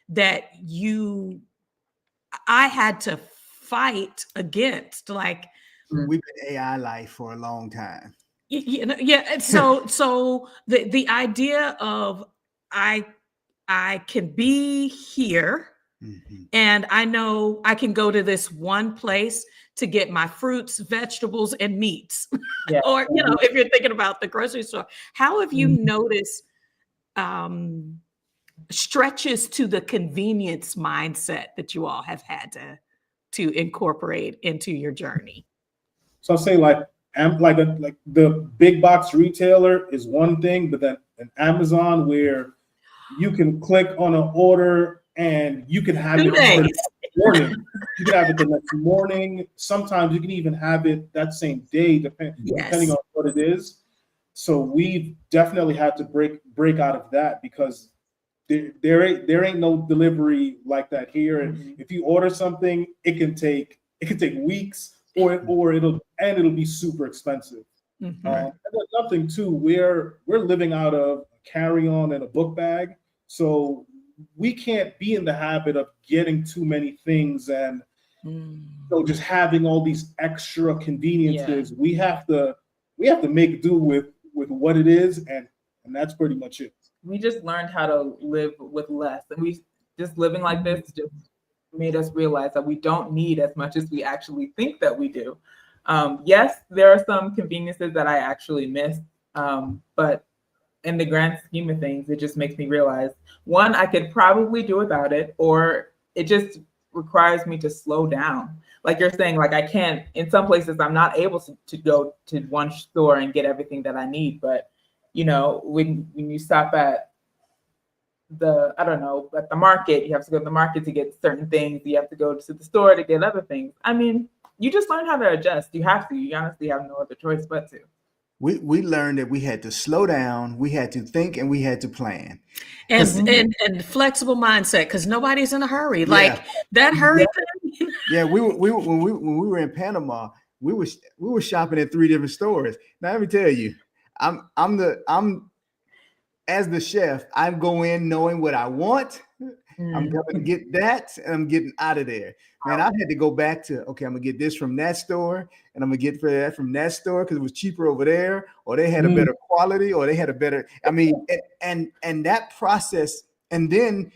B: that I had to fight against. Like,
A: we've been AI life for a long time.
B: So the idea of I can be here, and I know I can go to this one place to get my fruits, vegetables, and meats. Or, if you're thinking about the grocery store, how have you noticed stretches to the convenience mindset that you all have had to incorporate into your journey?
C: So I'll say like the big box retailer is one thing, but then an Amazon where you can click on an order and you can have it the next morning. You can have it the next morning. Sometimes you can even have it that same day, depending on what it is. So we've definitely had to break out of that, because there ain't no delivery like that here. And if you order something, it can take weeks, or it'll be super expensive. And there's nothing too. We're living out of a carry-on and a book bag, so we can't be in the habit of getting too many things and just having all these extra conveniences. We have to make do with what it is, and that's pretty much it.
D: We just learned how to live with less, and we just living like this just made us realize that we don't need as much as we actually think that we do. Yes, there are some conveniences that I actually miss, but in the grand scheme of things, it just makes me realize, one, I could probably do without it, or it just requires me to slow down. Like you're saying, like I can't, in some places I'm not able to go to one store and get everything that I need. But, you know, when you stop at at the market, you have to go to the market to get certain things. You have to go to the store to get other things. I mean, you just learn how to adjust. You have to. You honestly have no other choice but to.
A: We learned that we had to slow down, we had to think, and we had to plan.
B: And flexible mindset, because nobody's in a hurry. Like that hurry thing.
A: Yeah, when we were in Panama, we were shopping at 3 different stores. Now let me tell you, I'm as the chef, I go in knowing what I want. I'm going to get that, and I'm getting out of there. Man, I've had to go back to, okay, I'm going to get this from that store, and I'm going to get that from that store because it was cheaper over there, or they had a better quality, or they had a better, I mean, and that process. And then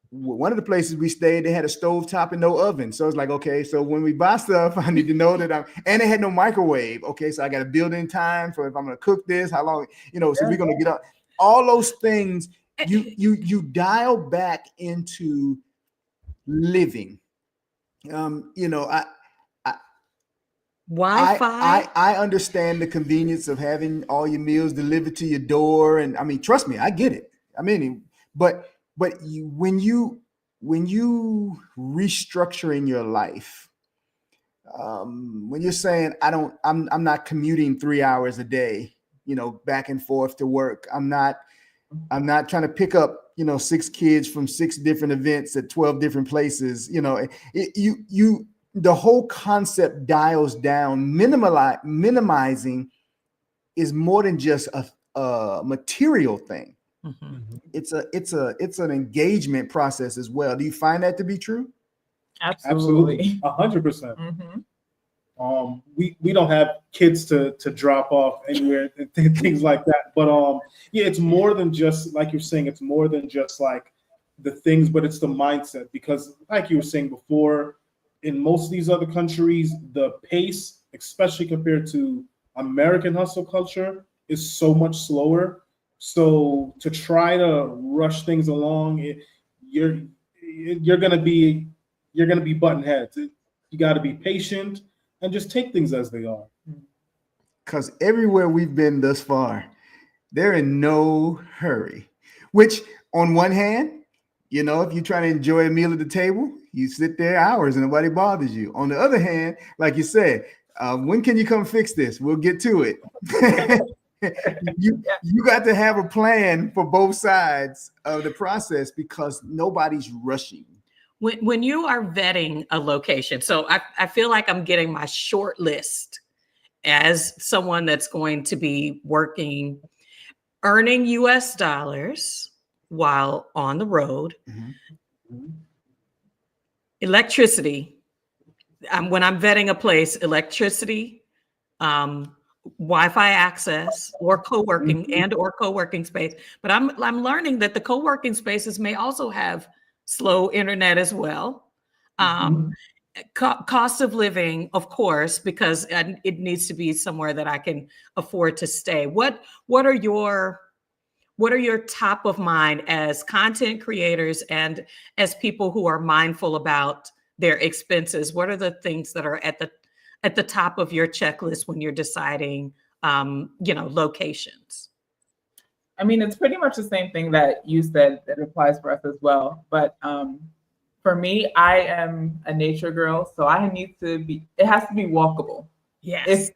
A: one of the places we stayed, they had a stove top and no oven. So it's like, okay, so when we buy stuff, I need to know that and they had no microwave. Okay, so I got to build in time for if I'm going to cook this, how long, so we're going to get up. All those things, you dial back into living.
B: Wi-Fi.
A: I understand the convenience of having all your meals delivered to your door, and I mean, trust me, I get it. I mean, but when you restructuring your life, when you're saying I'm not commuting 3 hours a day, back and forth to work. I'm not trying to pick up 6 kids from 6 different events at 12 different places. The whole concept dials down. Minimizing is more than just a material thing.
B: Mm-hmm.
A: It's an engagement process as well. Do you find that to be true?
D: Absolutely.
C: 100%.
D: Mm-hmm.
C: We don't have kids to drop off anywhere and things like that. But it's more than just, like you're saying, it's more than just like the things, but it's the mindset. Because like you were saying before, in most of these other countries, the pace, especially compared to American hustle culture, is so much slower. So to try to rush things along, you're gonna be button heads. You got to be patient and just take things as they are.
A: Because everywhere we've been thus far, they're in no hurry. Which, on one hand, if you're trying to enjoy a meal at the table, you sit there hours and nobody bothers you. On the other hand, like you said, when can you come fix this? We'll get to it. You got to have a plan for both sides of the process because nobody's rushing.
B: When you are vetting a location, so I feel like I'm getting my short list as someone that's going to be earning US dollars while on the road.
A: Mm-hmm.
B: Electricity. When I'm vetting a place, electricity, Wi-Fi access, or co-working space. But I'm learning that the co-working spaces may also have slow internet as well. Cost of living, of course, because it needs to be somewhere that I can afford to stay. What are your top of mind as content creators and as people who are mindful about their expenses? What are the things that are at the top of your checklist when you're deciding, locations?
D: I mean, it's pretty much the same thing that you said that applies for us as well. But for me, I am a nature girl, so it has to be walkable.
B: Yes.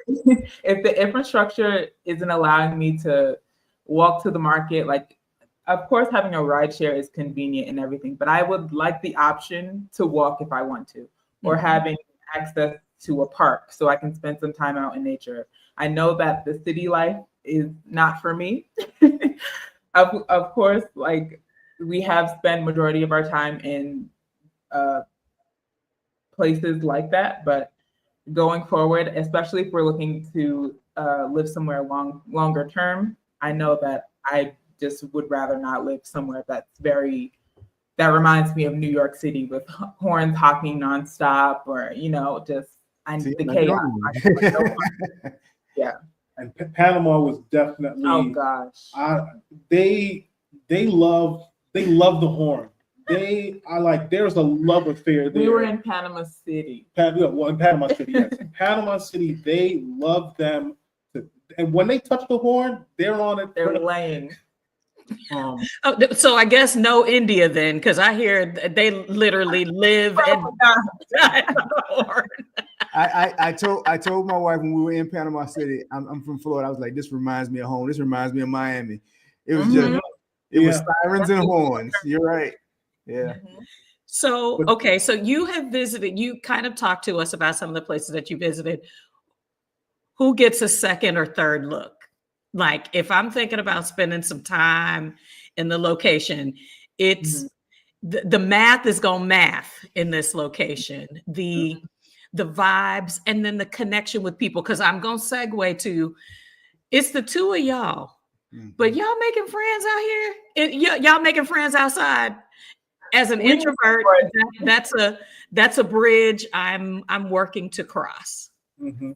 D: If the infrastructure isn't allowing me to walk to the market, like, of course, having a ride share is convenient and everything, but I would like the option to walk if I want to, or having access to a park so I can spend some time out in nature. I know that the city life is not for me. Of course, like, we have spent majority of our time in places like that, but going forward, especially if we're looking to live somewhere longer term, I know that I just would rather not live somewhere that reminds me of New York City with horns honking nonstop, or the chaos. Yeah.
C: And Panama was definitely.
D: Oh gosh.
C: They love the horn. they are like, there's a love affair there.
D: We were in Panama City.
C: In Panama City, yes. In Panama City, they love them. And when they touch the horn, they're on it.
D: They're laying.
B: So I guess no India then, because I hear they literally live and die on the horn.
A: I told my wife when we were in Panama City, I'm from Florida. I was like, this reminds me of home. This reminds me of Miami. It was just, it was sirens and horns. You're right. Yeah.
B: So, okay. So you have visited, you kind of talked to us about some of the places that you visited. Who gets a second or third look? Like if I'm thinking about spending some time in the location, it's the math is going math in this location. The vibes and then the connection with people. Cause I'm going to segue to, it's the two of y'all, but y'all making friends out here. Y'all making friends outside. As an introvert, that's a bridge I'm working to cross.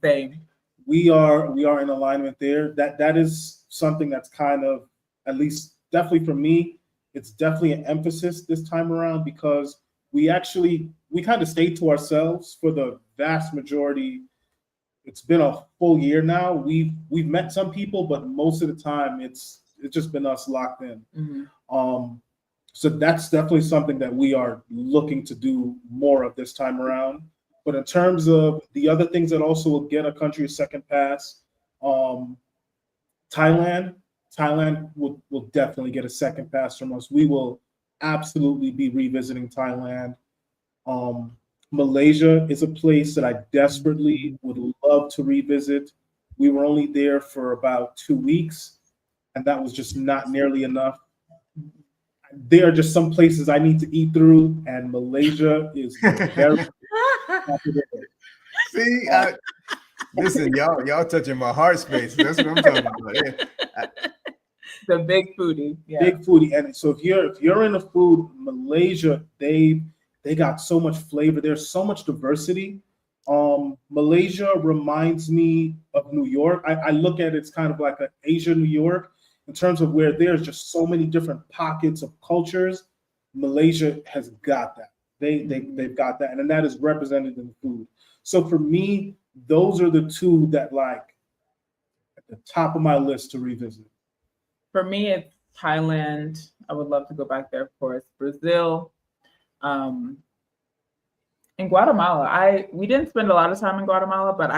D: Same.
C: We are in alignment there. That is something that's kind of, at least definitely for me, it's definitely an emphasis this time around, because we kind of stayed to ourselves for the vast majority. It's been a full year now. We've met some people, but most of the time it's just been us locked in. So that's definitely something that we are looking to do more of this time around. But in terms of the other things that also will get a country a second pass, Thailand will definitely get a second pass from us. We will absolutely be revisiting Thailand. Malaysia is a place that I desperately would love to revisit. We were only there for about 2 weeks, and that was just not nearly enough. There are just some places I need to eat through, and Malaysia is very.
A: See, listen, y'all touching my heart space. That's what I'm talking about. Yeah.
D: The big foodie,
C: big foodie. And so if you're into food, Malaysia, they got so much flavor. There's so much diversity. Malaysia reminds me of New York. I look at it's kind of like an Asia New York in terms of where there's just so many different pockets of cultures. Malaysia has got that. They've got that, and that is represented in the food. So for me, those are the two that like at the top of my list to revisit.
D: For me, it's Thailand. I would love to go back there, of course. Brazil, and Guatemala. We didn't spend a lot of time in Guatemala, but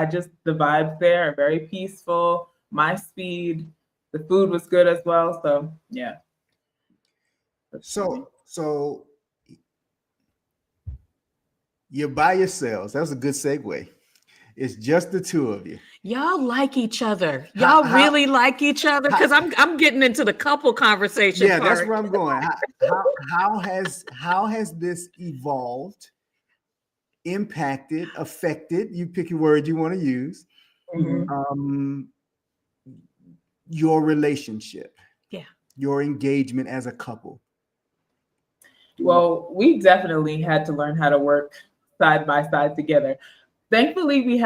D: the vibes there are very peaceful. My speed. The food was good as well. So yeah.
A: So you're by yourselves. That was a good segue. It's just the two of you.
B: Y'all like each other. Y'all really like each other, because I'm getting into the couple conversation.
A: Yeah,
B: part.
A: that's where I'm going. How has this evolved, impacted, affected? You pick your word you want to use. Your relationship. Yeah. Your engagement as a couple.
D: Well, we definitely had to learn how to work side by side together. Thankfully, we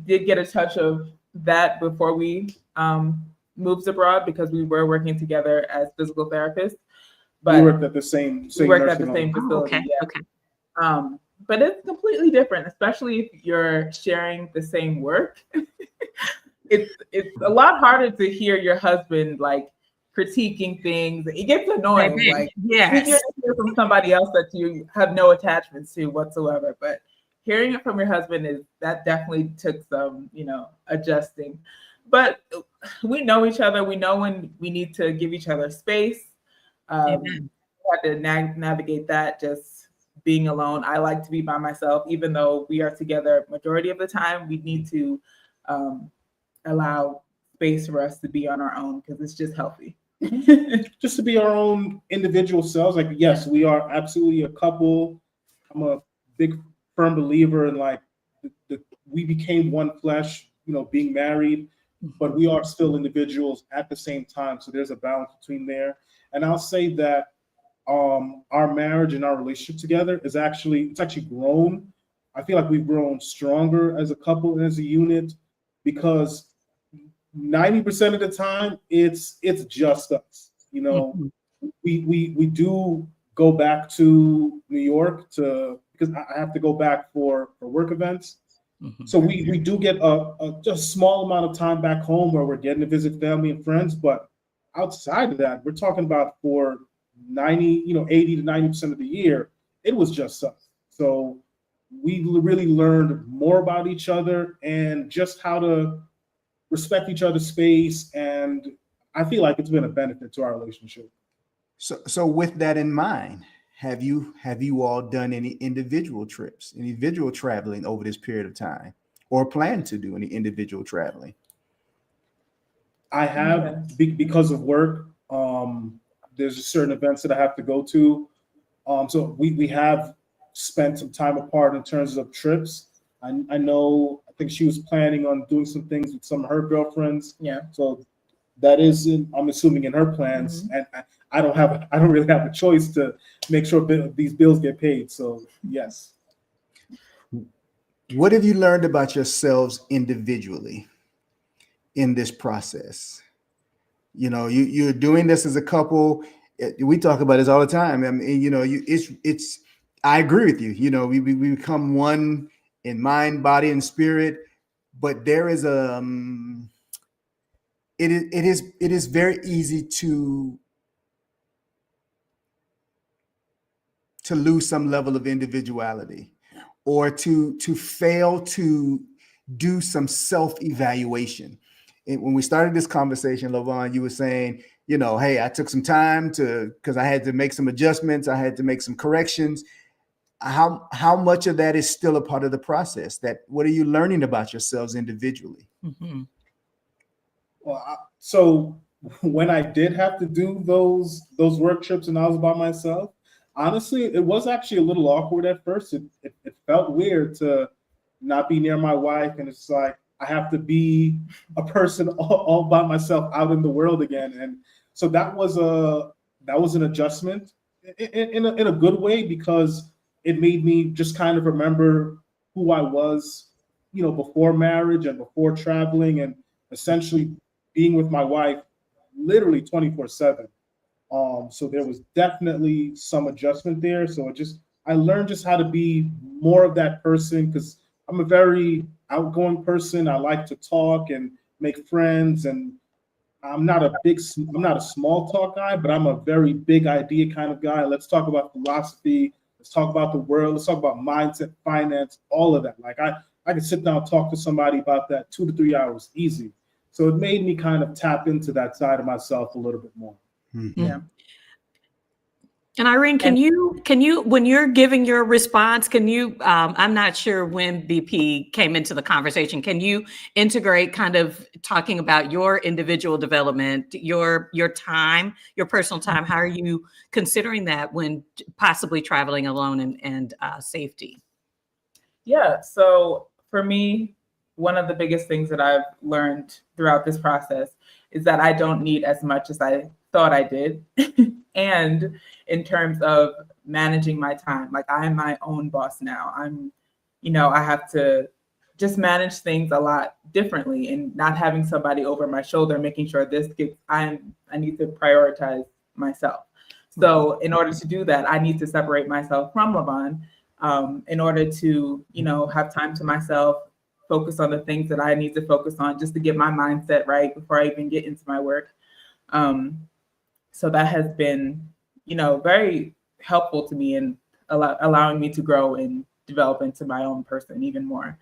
D: did get a touch of that before we moved abroad, because we were working together as physical therapists. But
C: we worked at the same
D: facility.
B: Okay.
D: Yeah. Okay. But it's completely different, especially if you're sharing the same work. It's a lot harder to hear your husband like critiquing things. It gets annoying. Like,
B: yes,
D: you hear from somebody else that you have no attachments to whatsoever. But hearing it from your husband that definitely took some, adjusting. But we know each other. We know when we need to give each other space. We had to navigate that, just being alone. I like to be by myself, even though we are together majority of the time. We need to allow space for us to be on our own, because it's just healthy.
C: Just to be our own individual selves. Like, yes, we are absolutely a couple. I'm a big firm believer in like we became one flesh, being married, but we are still individuals at the same time. So there's a balance between there. And I'll say that our marriage and our relationship together it's actually grown. I feel like we've grown stronger as a couple and as a unit, because 90% of the time it's just us. We do go back to New York because I have to go back for work events.
B: Mhm.
C: So we do get a just small amount of time back home where we're getting to visit family and friends. But outside of that, we're talking about for 80 to 90% of the year, it was just us. So we really learned more about each other and just how to respect each other's space. And I feel like it's been a benefit to our relationship.
A: So with that in mind, have you all done any individual trips, individual traveling over this period of time, or plan to do any individual traveling?
C: I have because of work. There's just certain events that I have to go to. So we have spent some time apart in terms of trips. I know. I think she was planning on doing some things with some of her girlfriends.
D: Yeah.
C: So that is, I'm assuming, in her plans, and I don't really have a choice to make sure these bills get paid. So yes.
A: What have you learned about yourselves individually in this process? You're doing this as a couple. We talk about this all the time. I mean, it's. I agree with you. We become one in mind, body, and spirit. But there is it is very easy to lose some level of individuality, or to fail to do some self-evaluation. And when we started this conversation, Lovan, you were saying, hey, I took some time because I had to make some adjustments. I had to make some corrections. How much of that is still a part of the process? What are you learning about yourselves individually?
B: Mhm.
C: Well, so when I did have to do those work trips and I was by myself, honestly, it was actually a little awkward at first. It felt weird to not be near my wife, and it's like I have to be a person all by myself out in the world again. And so that was an adjustment in a good way, because it made me just kind of remember who I was, before marriage and before traveling, and essentially being with my wife literally 24/7. So there was definitely some adjustment there. So I learned just how to be more of that person, because I'm a very outgoing person. I like to talk and make friends, and I'm not a small talk guy, but I'm a very big idea kind of guy. Let's talk about philosophy. Let's talk about the world. Let's talk about mindset, finance, all of that. Like I could sit down and talk to somebody about that 2 to 3 hours easy. So it made me kind of tap into that side of myself a little bit more.
A: Mm-hmm.
D: Yeah.
B: And Irene, can you, when you're giving your response, I'm not sure when BP came into the conversation, can you integrate kind of talking about your individual development, your time, your personal time? How are you considering that when possibly traveling alone and safety?
D: Yeah. So for me, one of the biggest things that I've learned throughout this process is that I don't need as much as I thought I did. And in terms of managing my time, like I am my own boss now. I have to just manage things a lot differently, and not having somebody over my shoulder, making sure I need to prioritize myself. So in order to do that, I need to separate myself from Lovan, in order to, have time to myself, focus on the things that I need to focus on just to get my mindset right before I even get into my work. So that has been, very helpful to me in allowing me to grow and develop into my own person even more.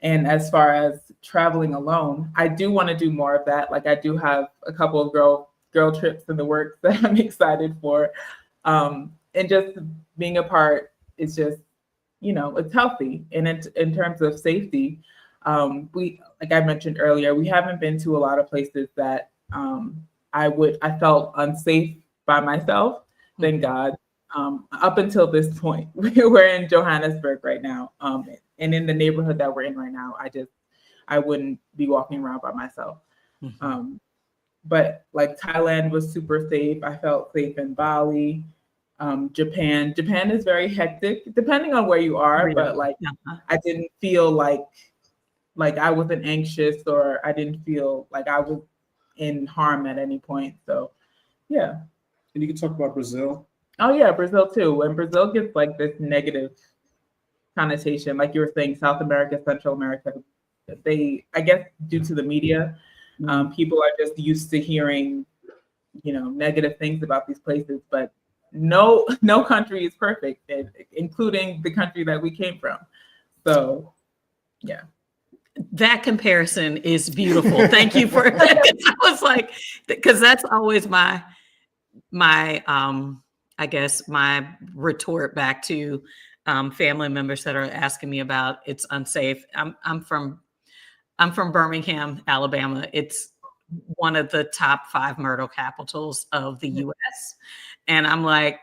D: And as far as traveling alone, I do want to do more of that. Like I do have a couple of girl trips in the works that I'm excited for. And just being apart is just, it's healthy. And in terms of safety, like I mentioned earlier, we haven't been to a lot of places that I felt unsafe by myself. Thank God. Up until this point, we're in Johannesburg right now. And in the neighborhood that we're in right now, I wouldn't be walking around by myself.
B: Mm-hmm.
D: But like Thailand was super safe. I felt safe in Bali. Japan is very hectic, depending on where you are.
B: Really?
D: But like, I didn't feel like I wasn't anxious, or I didn't feel like I was in harm at any point. So, yeah.
C: And you can talk about Brazil.
D: Oh yeah, Brazil too. When Brazil gets like this negative connotation, like you were saying, South America, Central America, I guess due to the media, people are just used to hearing, negative things about these places. But no country is perfect, including the country that we came from. So, yeah.
B: That comparison is beautiful. Thank you for that. I was like, because that's always my I guess my retort back to family members that are asking me about it's unsafe. I'm from Birmingham, Alabama. It's one of the top 5 murder capitals of the US. And I'm like,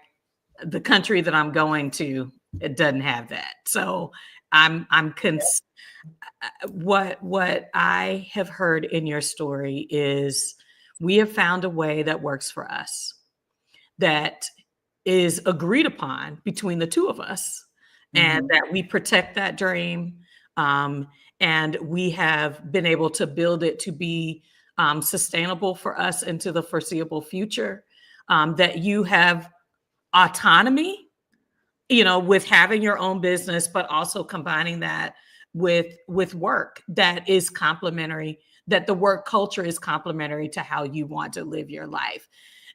B: the country that I'm going to, it doesn't have that. So what I have heard in your story is we have found a way that works for us, that is agreed upon between the two of us, and that we protect that dream. And we have been able to build it to be sustainable for us into the foreseeable future, that you have autonomy, with having your own business, but also combining that with work that is complementary, that the work culture is complementary to how you want to live your life.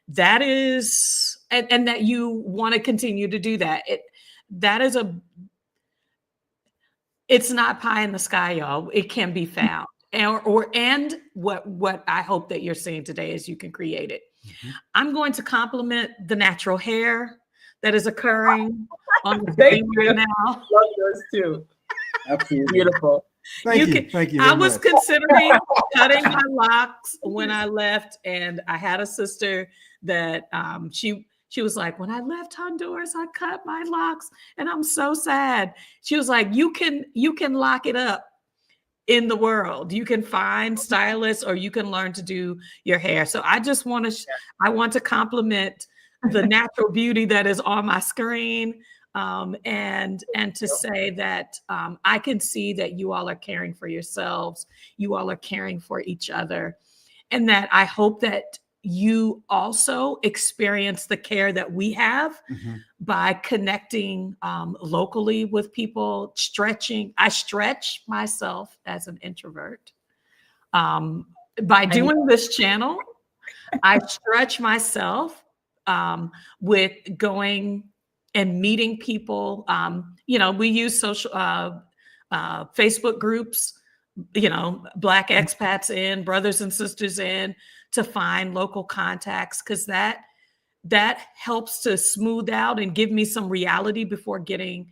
B: That is, and that you want to continue to do that. It's not pie in the sky, y'all. It can be found. And what I hope that you're seeing today is you can create it. I'm going to compliment the natural hair that is occurring on the screen right now.
D: Love yours too. Absolutely beautiful.
A: Thank you.
B: I was considering cutting my locks when I left, and I had a sister that she was like, when I left Honduras, I cut my locks, and I'm so sad. She was like, you can lock it up in the world. You can find stylists, or you can learn to do your hair. So I just want to I want to compliment the natural beauty that is on my screen. And to say that I can see that you all are caring for yourselves, you all are caring for each other, and that I hope that you also experience the care that we have by connecting locally with people, stretching. I stretch myself as an introvert. By doing this channel, I stretch myself with going and meeting people. We use social Facebook groups, Black expats in, brothers and sisters in, to find local contacts, because that helps to smooth out and give me some reality before getting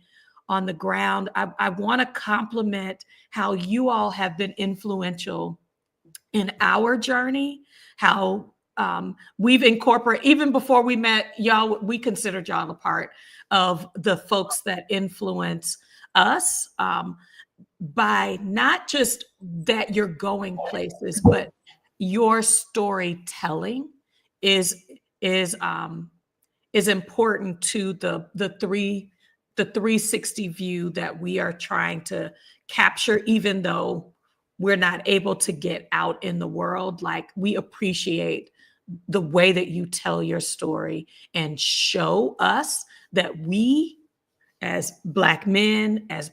B: on the ground. I want to compliment how you all have been influential in our journey, how we've incorporated, even before we met y'all, we considered y'all a part of the folks that influence us, by not just that you're going places, but your storytelling is important to the 360 view that we are trying to capture, even though we're not able to get out in the world. Like, we appreciate the way that you tell your story and show us that we, as Black men, as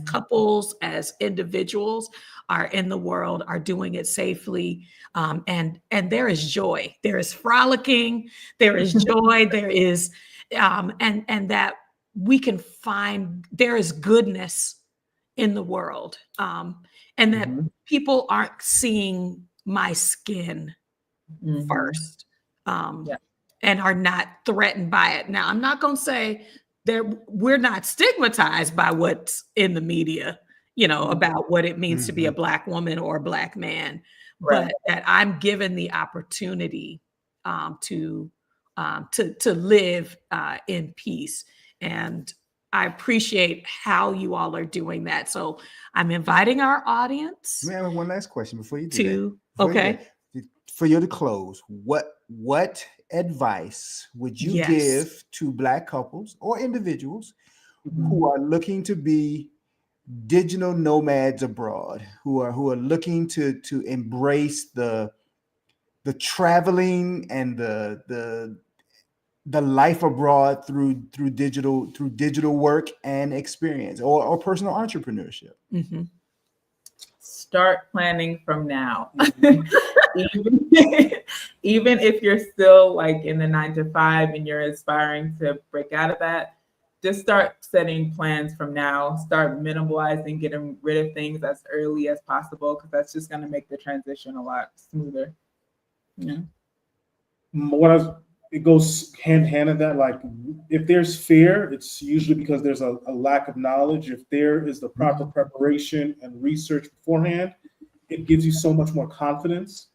B: couples, as individuals, are in the world, are doing it safely. And there is joy, there is frolicking, there is joy, there is, and that we can find there is goodness in the world. And that people aren't seeing my skin first, and are not threatened by it. Now, I'm not going to say we're not stigmatized by what's in the media, about what it means to be a Black woman or a Black man, but that I'm given the opportunity to live in peace. And I appreciate how you all are doing that. So I'm inviting our audience.
A: We have one last question before you do
B: that.
A: For you to close, what advice would you give to Black couples or individuals who are looking to be digital nomads abroad, who are looking to embrace the traveling and the the life abroad through digital work and experience, or personal entrepreneurship?
B: Mhm.
D: Start planning from now. even, even if you're still like in the 9 to 5 and you're aspiring to break out of that, just start setting plans from now. Start minimalizing, getting rid of things as early as possible, because that's just going to make the transition a lot smoother. Yeah.
C: It goes hand in hand in that, like, if there's fear, it's usually because there's a lack of knowledge. If there is the proper preparation and research beforehand, it gives you so much more confidence.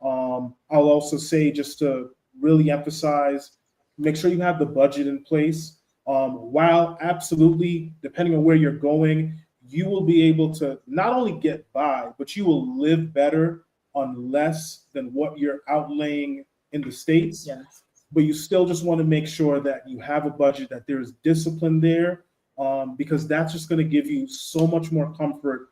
C: I'll also say, just to really emphasize, make sure you have the budget in place. While absolutely, depending on where you're going, you will be able to not only get by, but you will live better on less than what you're outlaying in the States.
D: Yes.
C: But you still just want to make sure that you have a budget, that there's discipline there, because that's just going to give you so much more comfort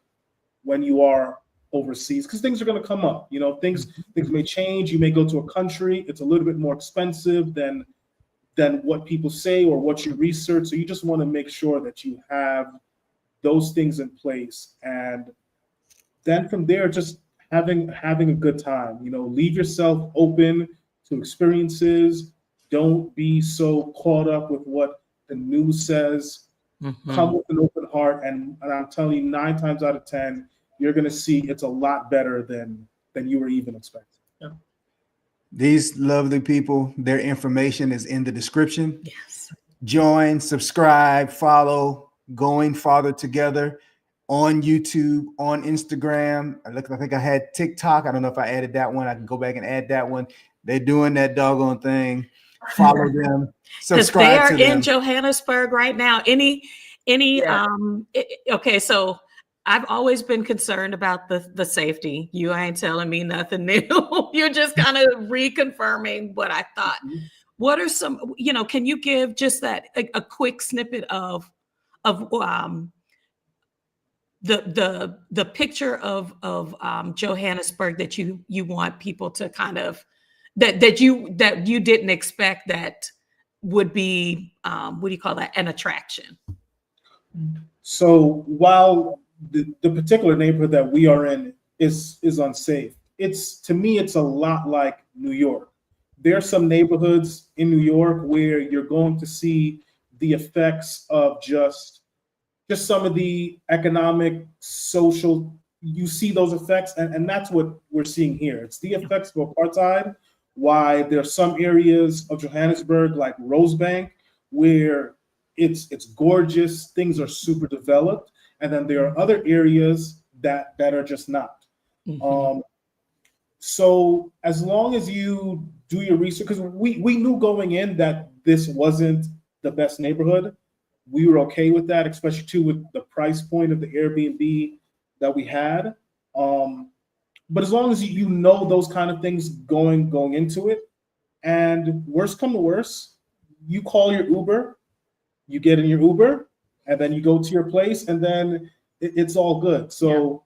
C: when you are overseas, because things are going to come up. You know, things may change. You may go to a country, it's a little bit more expensive than what people say or what you research. So you just want to make sure that you have those things in place, and then from there, just having a good time. You know, leave yourself open to experiences. Don't be so caught up with what the news says. Come with an open heart, and I'm telling you, 9 times out of 10, you're going to see it's a lot better than you were even expecting.
D: Yeah.
A: These lovely people, their information is in the description.
B: Yes.
A: Join, subscribe, follow Going Farther Together on YouTube, on Instagram. I think I had TikTok. I don't know if I added that one. I can go back and add that one. They're doing that doggone thing. Follow them, subscribe to them.
B: They're in Johannesburg right now. Okay, so I've always been concerned about the safety. You ain't telling me nothing new. You're just kind of reconfirming what I thought. What are some, can you give just that a quick snippet of the picture of Johannesburg that you want people to kind of that you didn't expect that would be what do you call that, an attraction?
C: So while the particular neighborhood that we are in is unsafe, to me it's a lot like New York. There are some neighborhoods in New York where you're going to see the effects of just some of the economic, social, you see those effects, and that's what we're seeing here. It's the effects of apartheid. Why there are some areas of Johannesburg, like Rosebank, where it's gorgeous, things are super developed, and then there are other areas that are just not. So as long as you do your research, because we knew going in that this wasn't the best neighborhood, we were okay with that, especially too with the price point of the Airbnb that we had. But as long as you know those kind of things going into it, and worst come to worst, you call your Uber, you get in your Uber, and then you go to your place, and then it's all good. So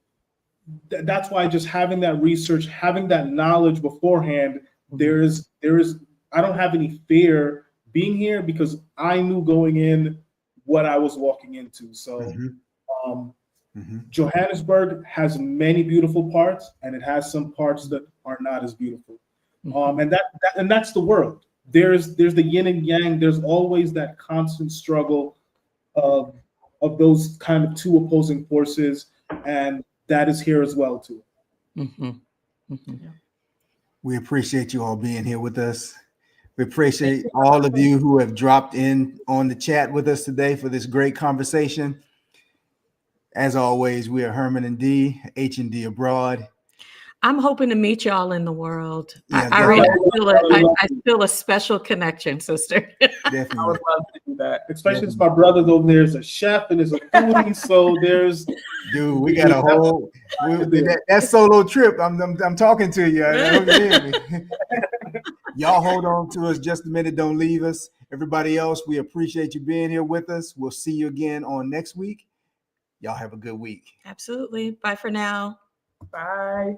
C: that's why just having that research, having that knowledge beforehand, there is I don't have any fear being here, because I knew going in what I was walking into. So Johannesburg has many beautiful parts, and it has some parts that are not as beautiful. And that's the world. There's the yin and yang. There's always that constant struggle of those kind of two opposing forces, and that is here as well too.
A: We appreciate you all being here with us. We appreciate all of you who have dropped in on the chat with us today for this great conversation. As always, we are Herman and D, H&D Abroad.
B: I'm hoping to meet y'all in the world.
A: Yeah,
B: I feel a special connection, sister.
A: Definitely.
C: I would love to do that, especially since my brother over there is a chef and is a foodie. So there's,
A: dude, we got a whole that solo trip. I'm talking to you. Y'all hold on to us just a minute. Don't leave us. Everybody else, we appreciate you being here with us. We'll see you again on next week. Y'all have a good week.
B: Absolutely. Bye for now.
D: Bye.